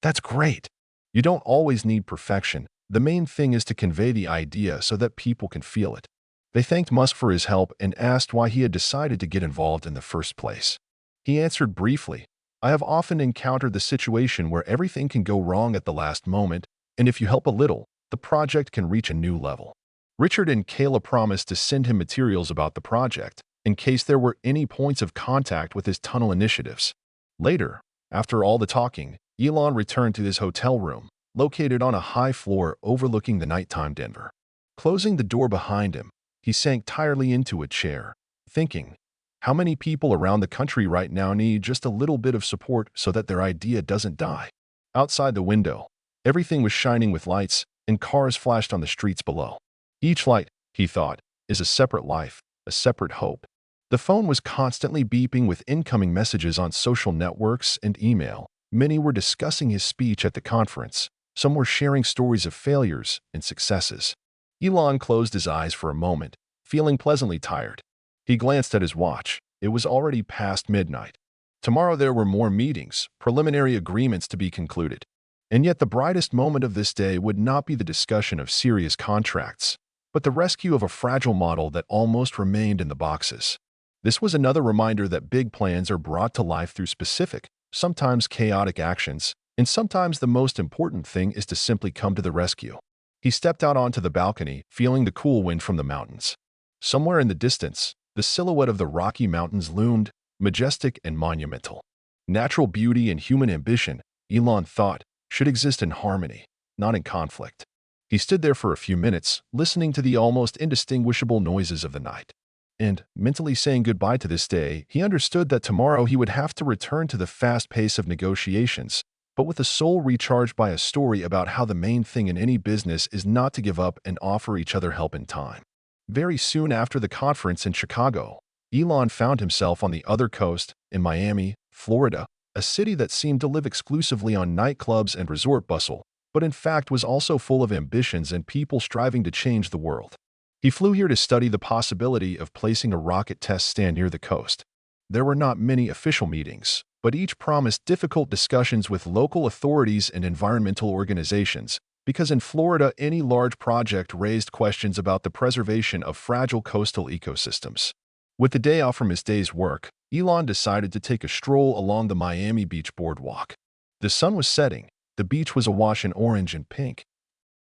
"That's great. You don't always need perfection. The main thing is to convey the idea so that people can feel it." They thanked Musk for his help and asked why he had decided to get involved in the first place. He answered briefly, "I have often encountered the situation where everything can go wrong at the last moment, and if you help a little, the project can reach a new level." Richard and Kayla promised to send him materials about the project, in case there were any points of contact with his tunnel initiatives. Later, after all the talking, Elon returned to his hotel room, located on a high floor overlooking the nighttime Denver. Closing the door behind him, he sank tiredly into a chair, thinking, how many people around the country right now need just a little bit of support so that their idea doesn't die? Outside the window, everything was shining with lights, and cars flashed on the streets below. Each light, he thought, is a separate life, a separate hope. The phone was constantly beeping with incoming messages on social networks and email. Many were discussing his speech at the conference. Some were sharing stories of failures and successes. Elon closed his eyes for a moment, feeling pleasantly tired. He glanced at his watch. It was already past midnight. Tomorrow there were more meetings, preliminary agreements to be concluded. And yet the brightest moment of this day would not be the discussion of serious contracts, but the rescue of a fragile model that almost remained in the boxes. This was another reminder that big plans are brought to life through specific, sometimes chaotic actions, and sometimes the most important thing is to simply come to the rescue. He stepped out onto the balcony, feeling the cool wind from the mountains. Somewhere in the distance, the silhouette of the Rocky Mountains loomed, majestic and monumental. Natural beauty and human ambition, Elon thought, should exist in harmony, not in conflict. He stood there for a few minutes, listening to the almost indistinguishable noises of the night. And, mentally saying goodbye to this day, he understood that tomorrow he would have to return to the fast pace of negotiations, but with a soul recharged by a story about how the main thing in any business is not to give up and offer each other help in time. Very soon after the conference in Chicago, Elon found himself on the other coast, in Miami, Florida, a city that seemed to live exclusively on nightclubs and resort bustle, but in fact was also full of ambitions and people striving to change the world. He flew here to study the possibility of placing a rocket test stand near the coast. There were not many official meetings, but each promised difficult discussions with local authorities and environmental organizations, because in Florida any large project raised questions about the preservation of fragile coastal ecosystems. With the day off from his day's work, Elon decided to take a stroll along the Miami Beach boardwalk. The sun was setting, the beach was awash in orange and pink,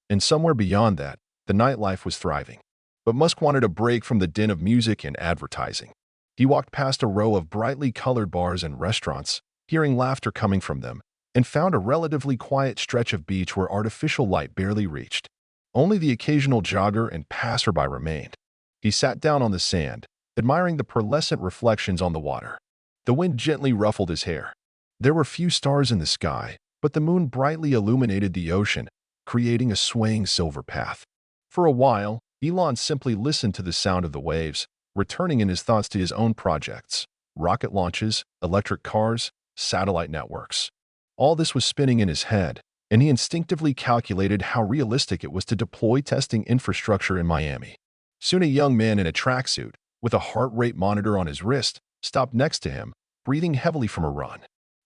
and somewhere beyond that, the nightlife was thriving. But Musk wanted a break from the din of music and advertising. He walked past a row of brightly colored bars and restaurants, hearing laughter coming from them, and found a relatively quiet stretch of beach where artificial light barely reached. Only the occasional jogger and passerby remained. He sat down on the sand, admiring the pearlescent reflections on the water. The wind gently ruffled his hair. There were few stars in the sky, but the moon brightly illuminated the ocean, creating a swaying silver path. For a while, Elon simply listened to the sound of the waves, returning in his thoughts to his own projects: rocket launches, electric cars, satellite networks. All this was spinning in his head, and he instinctively calculated how realistic it was to deploy testing infrastructure in Miami. Soon a young man in a tracksuit, with a heart rate monitor on his wrist, stopped next to him, breathing heavily from a run.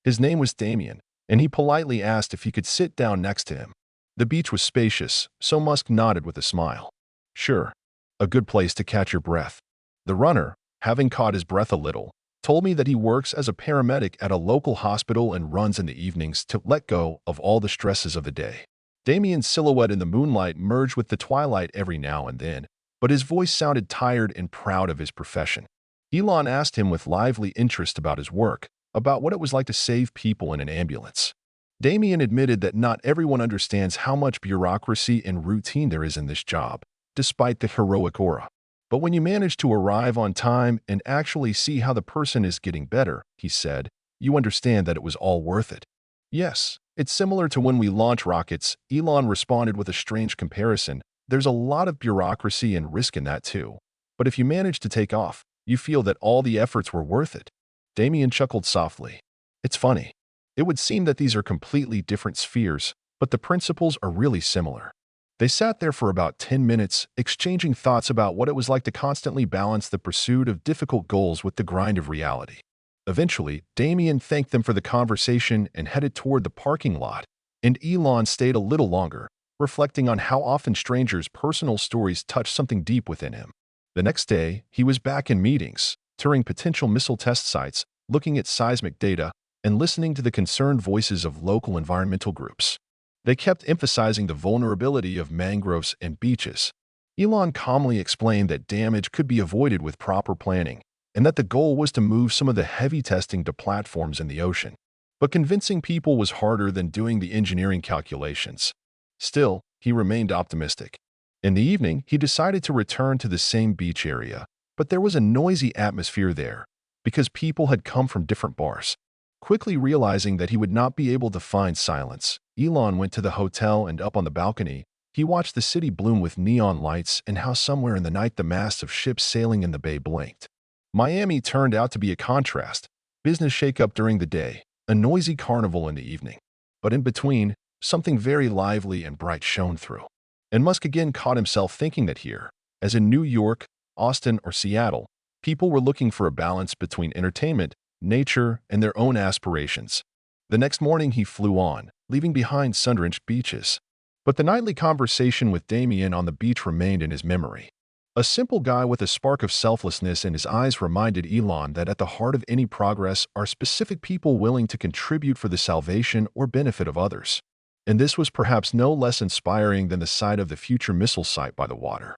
His name was Demean, and he politely asked if he could sit down next to him. The beach was spacious, so Musk nodded with a smile. "Sure. A good place to catch your breath." The runner, having caught his breath a little, told me that he works as a paramedic at a local hospital and runs in the evenings to let go of all the stresses of the day. Damien's silhouette in the moonlight merged with the twilight every now and then, but his voice sounded tired and proud of his profession. Elon asked him with lively interest about his work, about what it was like to save people in an ambulance. Demean admitted that not everyone understands how much bureaucracy and routine there is in this job, despite the heroic aura. But when you manage to arrive on time and actually see how the person is getting better, he said, you understand that it was all worth it. Yes, it's similar to when we launch rockets, Elon responded with a strange comparison. There's a lot of bureaucracy and risk in that too. But if you manage to take off, you feel that all the efforts were worth it. Damien chuckled softly. It's funny. It would seem that these are completely different spheres, but the principles are really similar. They sat there for about 10 minutes, exchanging thoughts about what it was like to constantly balance the pursuit of difficult goals with the grind of reality. Eventually, Damien thanked them for the conversation and headed toward the parking lot, and Elon stayed a little longer, reflecting on how often strangers' personal stories touch something deep within him. The next day, he was back in meetings, touring potential missile test sites, looking at seismic data, and listening to the concerned voices of local environmental groups. They kept emphasizing the vulnerability of mangroves and beaches. Elon calmly explained that damage could be avoided with proper planning, and that the goal was to move some of the heavy testing to platforms in the ocean. But convincing people was harder than doing the engineering calculations. Still, he remained optimistic. In the evening, he decided to return to the same beach area, but there was a noisy atmosphere there, because people had come from different bars. Quickly realizing that he would not be able to find silence, Elon went to the hotel, and up on the balcony, he watched the city bloom with neon lights and how somewhere in the night the masts of ships sailing in the bay blinked. Miami turned out to be a contrast: business shakeup during the day, a noisy carnival in the evening. But in between, something very lively and bright shone through. And Musk again caught himself thinking that here, as in New York, Austin, or Seattle, people were looking for a balance between entertainment, nature, and their own aspirations. The next morning he flew on, leaving behind sun-drenched beaches. But the nightly conversation with Damien on the beach remained in his memory. A simple guy with a spark of selflessness in his eyes reminded Elon that at the heart of any progress are specific people willing to contribute for the salvation or benefit of others. And this was perhaps no less inspiring than the sight of the future missile site by the water.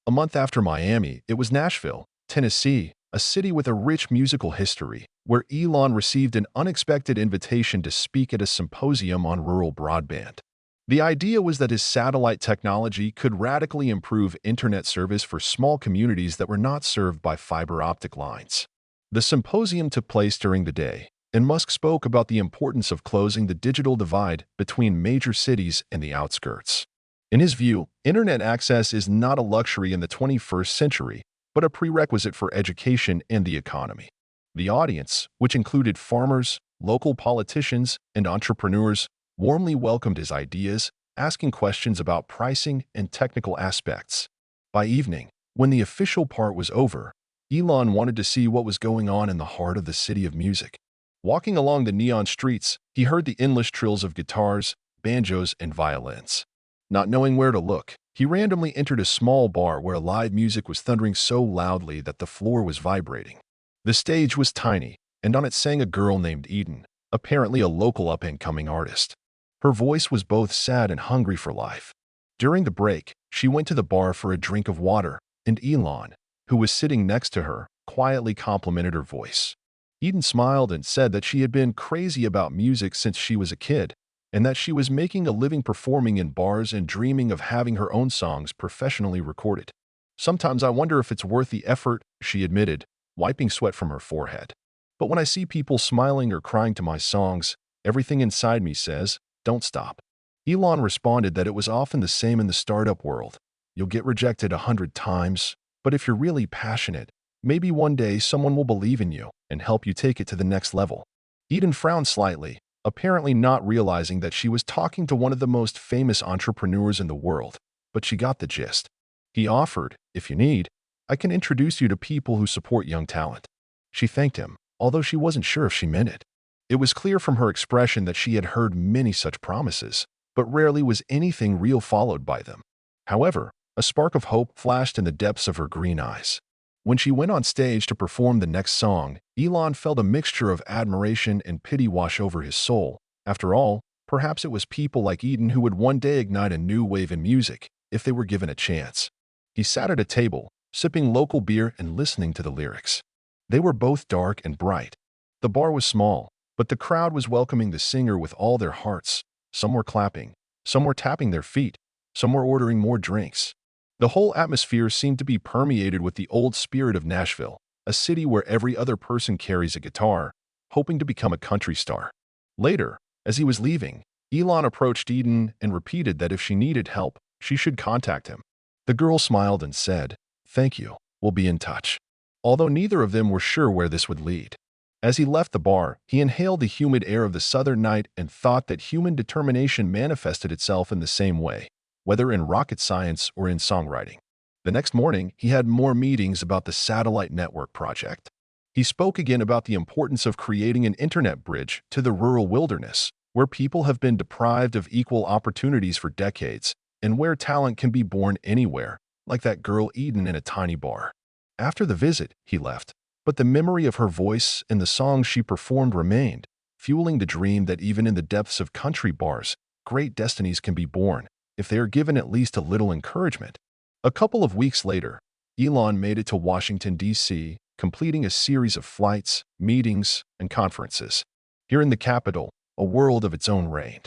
A month after Miami, it was Nashville, Tennessee, a city with a rich musical history, where Elon received an unexpected invitation to speak at a symposium on rural broadband. The idea was that his satellite technology could radically improve internet service for small communities that were not served by fiber optic lines. The symposium took place during the day, and Musk spoke about the importance of closing the digital divide between major cities and the outskirts. In his view, internet access is not a luxury in the 21st century, but a prerequisite for education and the economy. The audience, which included farmers, local politicians, and entrepreneurs, warmly welcomed his ideas, asking questions about pricing and technical aspects. By evening, when the official part was over, Elon wanted to see what was going on in the heart of the city of music. Walking along the neon streets, he heard the endless trills of guitars, banjos, and violins. Not knowing where to look, he randomly entered a small bar where live music was thundering so loudly that the floor was vibrating. The stage was tiny, and on it sang a girl named Eden, apparently a local up-and-coming artist. Her voice was both sad and hungry for life. During the break, she went to the bar for a drink of water, and Elon, who was sitting next to her, quietly complimented her voice. Eden smiled and said that she had been crazy about music since she was a kid, and that she was making a living performing in bars and dreaming of having her own songs professionally recorded. Sometimes I wonder if it's worth the effort, she admitted, wiping sweat from her forehead. But when I see people smiling or crying to my songs, everything inside me says, don't stop. Elon responded that it was often the same in the startup world. You'll get rejected 100 times, but if you're really passionate, maybe one day someone will believe in you and help you take it to the next level. Eden frowned slightly, apparently not realizing that she was talking to one of the most famous entrepreneurs in the world, but she got the gist. He offered, if you need, I can introduce you to people who support young talent. She thanked him, although she wasn't sure if she meant it. It was clear from her expression that she had heard many such promises, but rarely was anything real followed by them. However, a spark of hope flashed in the depths of her green eyes. When she went on stage to perform the next song, Elon felt a mixture of admiration and pity wash over his soul. After all, perhaps it was people like Eden who would one day ignite a new wave in music, if they were given a chance. He sat at a table, sipping local beer and listening to the lyrics. They were both dark and bright. The bar was small, but the crowd was welcoming the singer with all their hearts. Some were clapping, some were tapping their feet, some were ordering more drinks. The whole atmosphere seemed to be permeated with the old spirit of Nashville, a city where every other person carries a guitar, hoping to become a country star. Later, as he was leaving, Elon approached Eden and repeated that if she needed help, she should contact him. The girl smiled and said, "Thank you, we'll be in touch." Although neither of them were sure where this would lead. As he left the bar, he inhaled the humid air of the southern night and thought that human determination manifested itself in the same way, whether in rocket science or in songwriting. The next morning, he had more meetings about the satellite network project. He spoke again about the importance of creating an internet bridge to the rural wilderness, where people have been deprived of equal opportunities for decades, and where talent can be born anywhere, like that girl Eden in a tiny bar. After the visit, he left, but the memory of her voice and the songs she performed remained, fueling the dream that even in the depths of country bars, great destinies can be born, if they are given at least a little encouragement. A couple of weeks later, Elon made it to Washington, D.C., completing a series of flights, meetings, and conferences. Here in the capital, a world of its own reigned.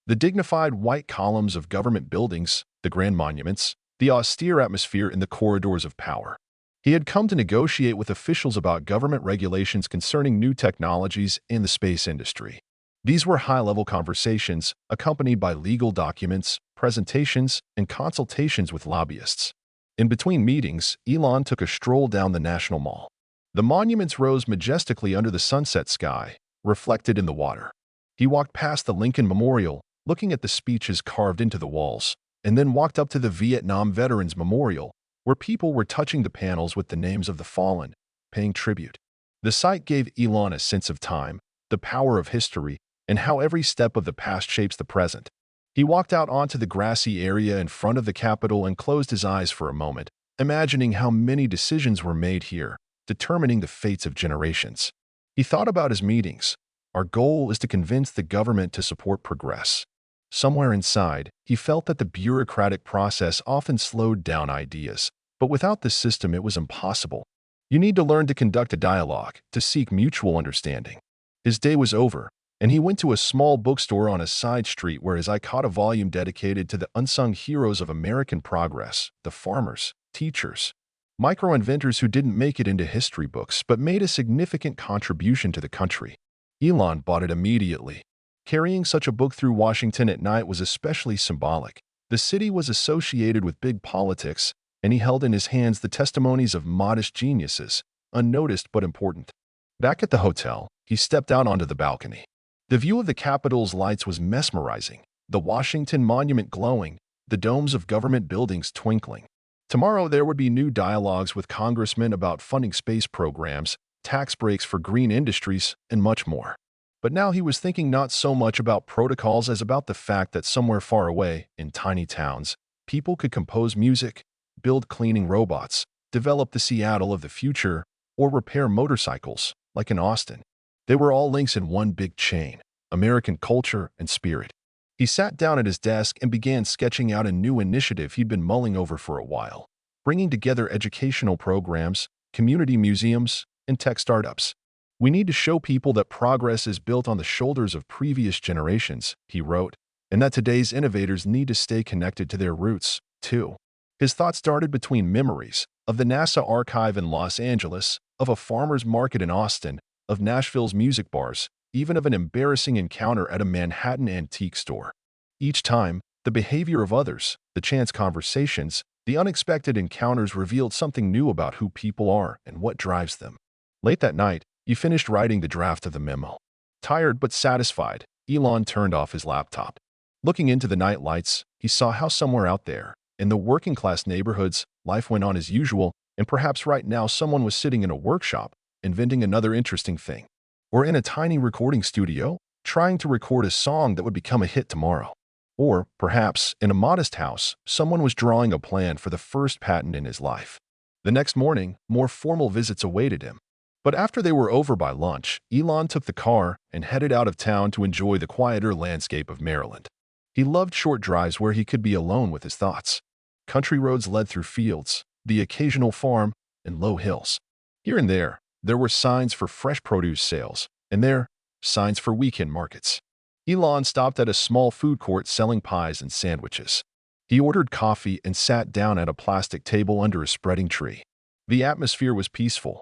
The dignified white columns of government buildings, the grand monuments, the austere atmosphere in the corridors of power. He had come to negotiate with officials about government regulations concerning new technologies in the space industry. These were high-level conversations, accompanied by legal documents, presentations, and consultations with lobbyists. In between meetings, Elon took a stroll down the National Mall. The monuments rose majestically under the sunset sky, reflected in the water. He walked past the Lincoln Memorial, looking at the speeches carved into the walls, and then walked up to the Vietnam Veterans Memorial, where people were touching the panels with the names of the fallen, paying tribute. The sight gave Elon a sense of time, the power of history, and how every step of the past shapes the present. He walked out onto the grassy area in front of the Capitol and closed his eyes for a moment, imagining how many decisions were made here, determining the fates of generations. He thought about his meetings. Our goal is to convince the government to support progress. Somewhere inside, he felt that the bureaucratic process often slowed down ideas, but without this system it was impossible. You need to learn to conduct a dialogue, to seek mutual understanding. His day was over, and he went to a small bookstore on a side street where his eye caught a volume dedicated to the unsung heroes of American progress, the farmers, teachers, micro-inventors who didn't make it into history books but made a significant contribution to the country. Elon bought it immediately. Carrying such a book through Washington at night was especially symbolic. The city was associated with big politics, and he held in his hands the testimonies of modest geniuses, unnoticed but important. Back at the hotel, he stepped out onto the balcony. The view of the Capitol's lights was mesmerizing, the Washington Monument glowing, the domes of government buildings twinkling. Tomorrow there would be new dialogues with congressmen about funding space programs, tax breaks for green industries, and much more. But now he was thinking not so much about protocols as about the fact that somewhere far away, in tiny towns, people could compose music, build cleaning robots, develop the Seattle of the future, or repair motorcycles, like in Austin. They were all links in one big chain, American culture and spirit. He sat down at his desk and began sketching out a new initiative he'd been mulling over for a while, bringing together educational programs, community museums, and tech startups. We need to show people that progress is built on the shoulders of previous generations, he wrote, and that today's innovators need to stay connected to their roots, too. His thoughts darted between memories of the NASA archive in Los Angeles, of a farmer's market in Austin, of Nashville's music bars, even of an embarrassing encounter at a Manhattan antique store. Each time, the behavior of others, the chance conversations, the unexpected encounters revealed something new about who people are and what drives them. Late that night, he finished writing the draft of the memo. Tired but satisfied, Elon turned off his laptop. Looking into the night lights, he saw how somewhere out there, in the working-class neighborhoods, life went on as usual, and perhaps right now someone was sitting in a workshop, inventing another interesting thing. Or in a tiny recording studio, trying to record a song that would become a hit tomorrow. Or, perhaps, in a modest house, someone was drawing a plan for the first patent in his life. The next morning, more formal visits awaited him. But after they were over by lunch, Elon took the car and headed out of town to enjoy the quieter landscape of Maryland. He loved short drives where he could be alone with his thoughts. Country roads led through fields, the occasional farm, and low hills. Here and there were signs for fresh produce sales, and there, signs for weekend markets. Elon stopped at a small food court selling pies and sandwiches. He ordered coffee and sat down at a plastic table under a spreading tree. The atmosphere was peaceful.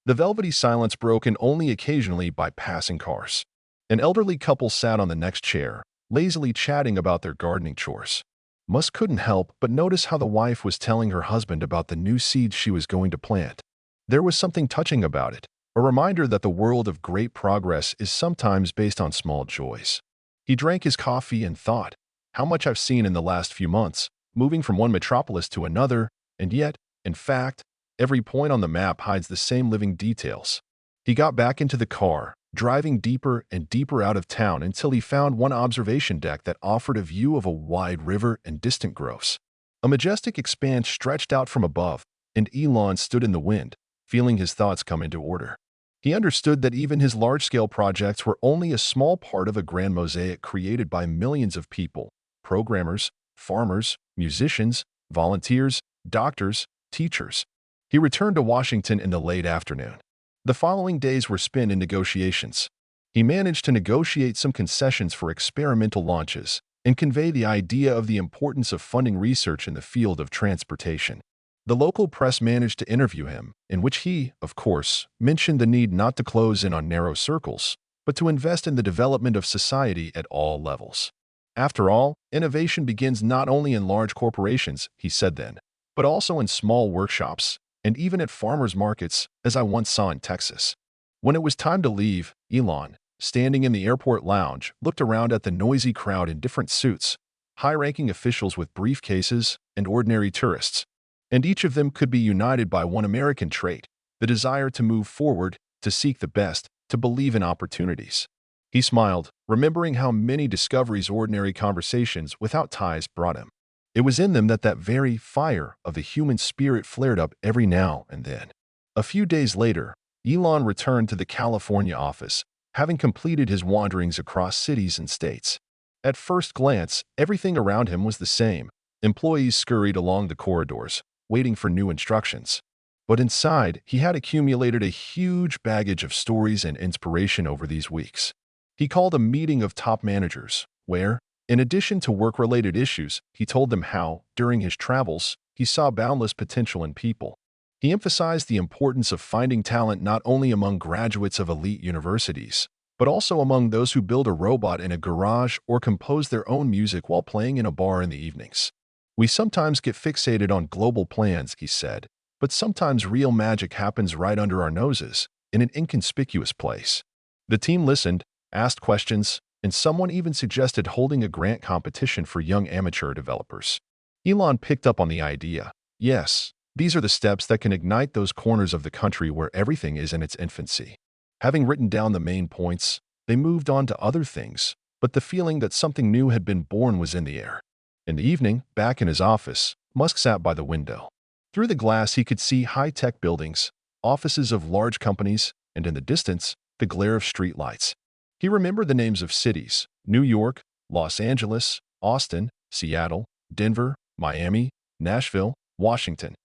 The velvety silence broken only occasionally by passing cars. An elderly couple sat on the next chair, lazily chatting about their gardening chores. Musk couldn't help but notice how the wife was telling her husband about the new seeds she was going to plant. There was something touching about it, a reminder that the world of great progress is sometimes based on small joys. He drank his coffee and thought, how much I've seen in the last few months, moving from one metropolis to another, and yet, in fact, every point on the map hides the same living details. He got back into the car, driving deeper and deeper out of town until he found one observation deck that offered a view of a wide river and distant groves. A majestic expanse stretched out from above, and Elon stood in the wind, feeling his thoughts come into order. He understood that even his large-scale projects were only a small part of a grand mosaic created by millions of people: programmers, farmers, musicians, volunteers, doctors, teachers. He returned to Washington in the late afternoon. The following days were spent in negotiations. He managed to negotiate some concessions for experimental launches and convey the idea of the importance of funding research in the field of transportation. The local press managed to interview him, in which he, of course, mentioned the need not to close in on narrow circles, but to invest in the development of society at all levels. After all, innovation begins not only in large corporations, he said then, but also in small workshops, and even at farmers' markets, as I once saw in Texas. When it was time to leave, Elon, standing in the airport lounge, looked around at the noisy crowd in different suits, high-ranking officials with briefcases, and ordinary tourists. And each of them could be united by one American trait: the desire to move forward, to seek the best, to believe in opportunities. He smiled, remembering how many discoveries ordinary conversations without ties brought him. It was in them that very fire of the human spirit flared up every now and then. A few days later, Elon returned to the California office, having completed his wanderings across cities and states. At first glance, everything around him was the same. Employees scurried along the corridors, waiting for new instructions. But inside, he had accumulated a huge baggage of stories and inspiration over these weeks. He called a meeting of top managers, where, in addition to work-related issues, he told them how, during his travels, he saw boundless potential in people. He emphasized the importance of finding talent not only among graduates of elite universities, but also among those who build a robot in a garage or compose their own music while playing in a bar in the evenings. We sometimes get fixated on global plans, he said, but sometimes real magic happens right under our noses, in an inconspicuous place. The team listened, asked questions, and someone even suggested holding a grant competition for young amateur developers. Elon picked up on the idea. Yes, these are the steps that can ignite those corners of the country where everything is in its infancy. Having written down the main points, they moved on to other things, but the feeling that something new had been born was in the air. In the evening, back in his office, Musk sat by the window. Through the glass he could see high-tech buildings, offices of large companies, and in the distance, the glare of streetlights. He remembered the names of cities: New York, Los Angeles, Austin, Seattle, Denver, Miami, Nashville, Washington.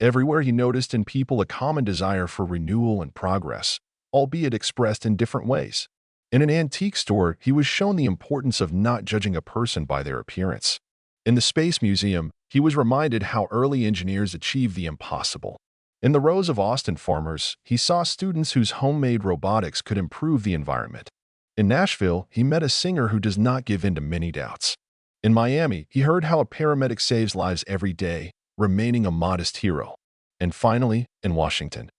Everywhere he noticed in people a common desire for renewal and progress, albeit expressed in different ways. In an antique store, he was shown the importance of not judging a person by their appearance. In the Space Museum, he was reminded how early engineers achieved the impossible. In the rows of Austin farmers, he saw students whose homemade robotics could improve the environment. In Nashville, he met a singer who does not give in to many doubts. In Miami, he heard how a paramedic saves lives every day, remaining a modest hero. And finally, in Washington,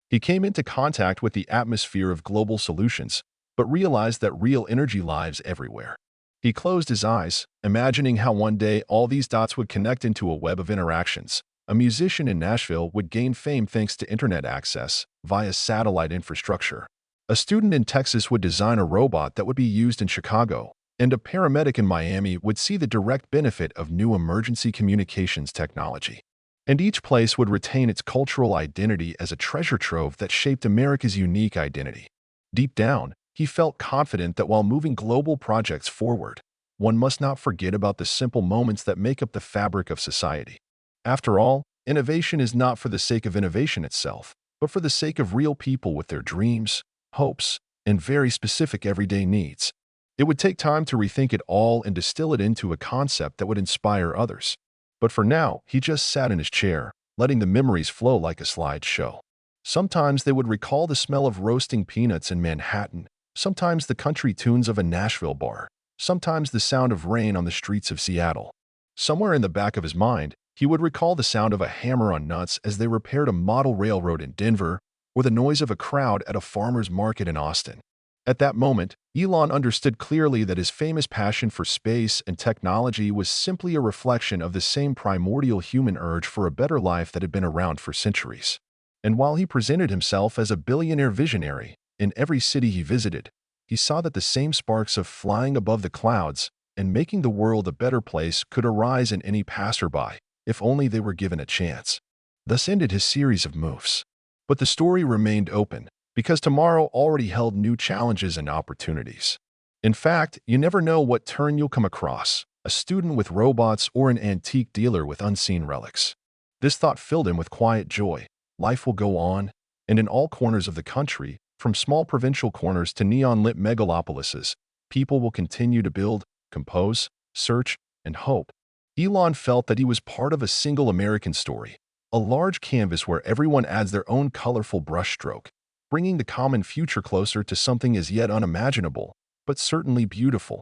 he came into contact with the atmosphere of global solutions, but realized that real energy lives everywhere. He closed his eyes, imagining how one day all these dots would connect into a web of interactions. A musician in Nashville would gain fame thanks to internet access via satellite infrastructure. A student in Texas would design a robot that would be used in Chicago, and a paramedic in Miami would see the direct benefit of new emergency communications technology. And each place would retain its cultural identity as a treasure trove that shaped America's unique identity. Deep down, he felt confident that while moving global projects forward, one must not forget about the simple moments that make up the fabric of society. After all, innovation is not for the sake of innovation itself, but for the sake of real people with their dreams, hopes, and very specific everyday needs. It would take time to rethink it all and distill it into a concept that would inspire others. But for now, he just sat in his chair, letting the memories flow like a slideshow. Sometimes they would recall the smell of roasting peanuts in Manhattan, sometimes the country tunes of a Nashville bar, sometimes the sound of rain on the streets of Seattle. Somewhere in the back of his mind, he would recall the sound of a hammer on nuts as they repaired a model railroad in Denver, or the noise of a crowd at a farmer's market in Austin. At that moment, Elon understood clearly that his famous passion for space and technology was simply a reflection of the same primordial human urge for a better life that had been around for centuries. And while he presented himself as a billionaire visionary, in every city he visited, he saw that the same sparks of flying above the clouds and making the world a better place could arise in any passerby, if only they were given a chance. Thus ended his series of moves. But the story remained open, because tomorrow already held new challenges and opportunities. In fact, you never know what turn you'll come across, a student with robots or an antique dealer with unseen relics. This thought filled him with quiet joy. Life will go on, and in all corners of the country, from small provincial corners to neon-lit megalopolises, people will continue to build, compose, search, and hope. Elon felt that he was part of a single American story, a large canvas where everyone adds their own colorful brushstroke, bringing the common future closer to something as yet unimaginable, but certainly beautiful.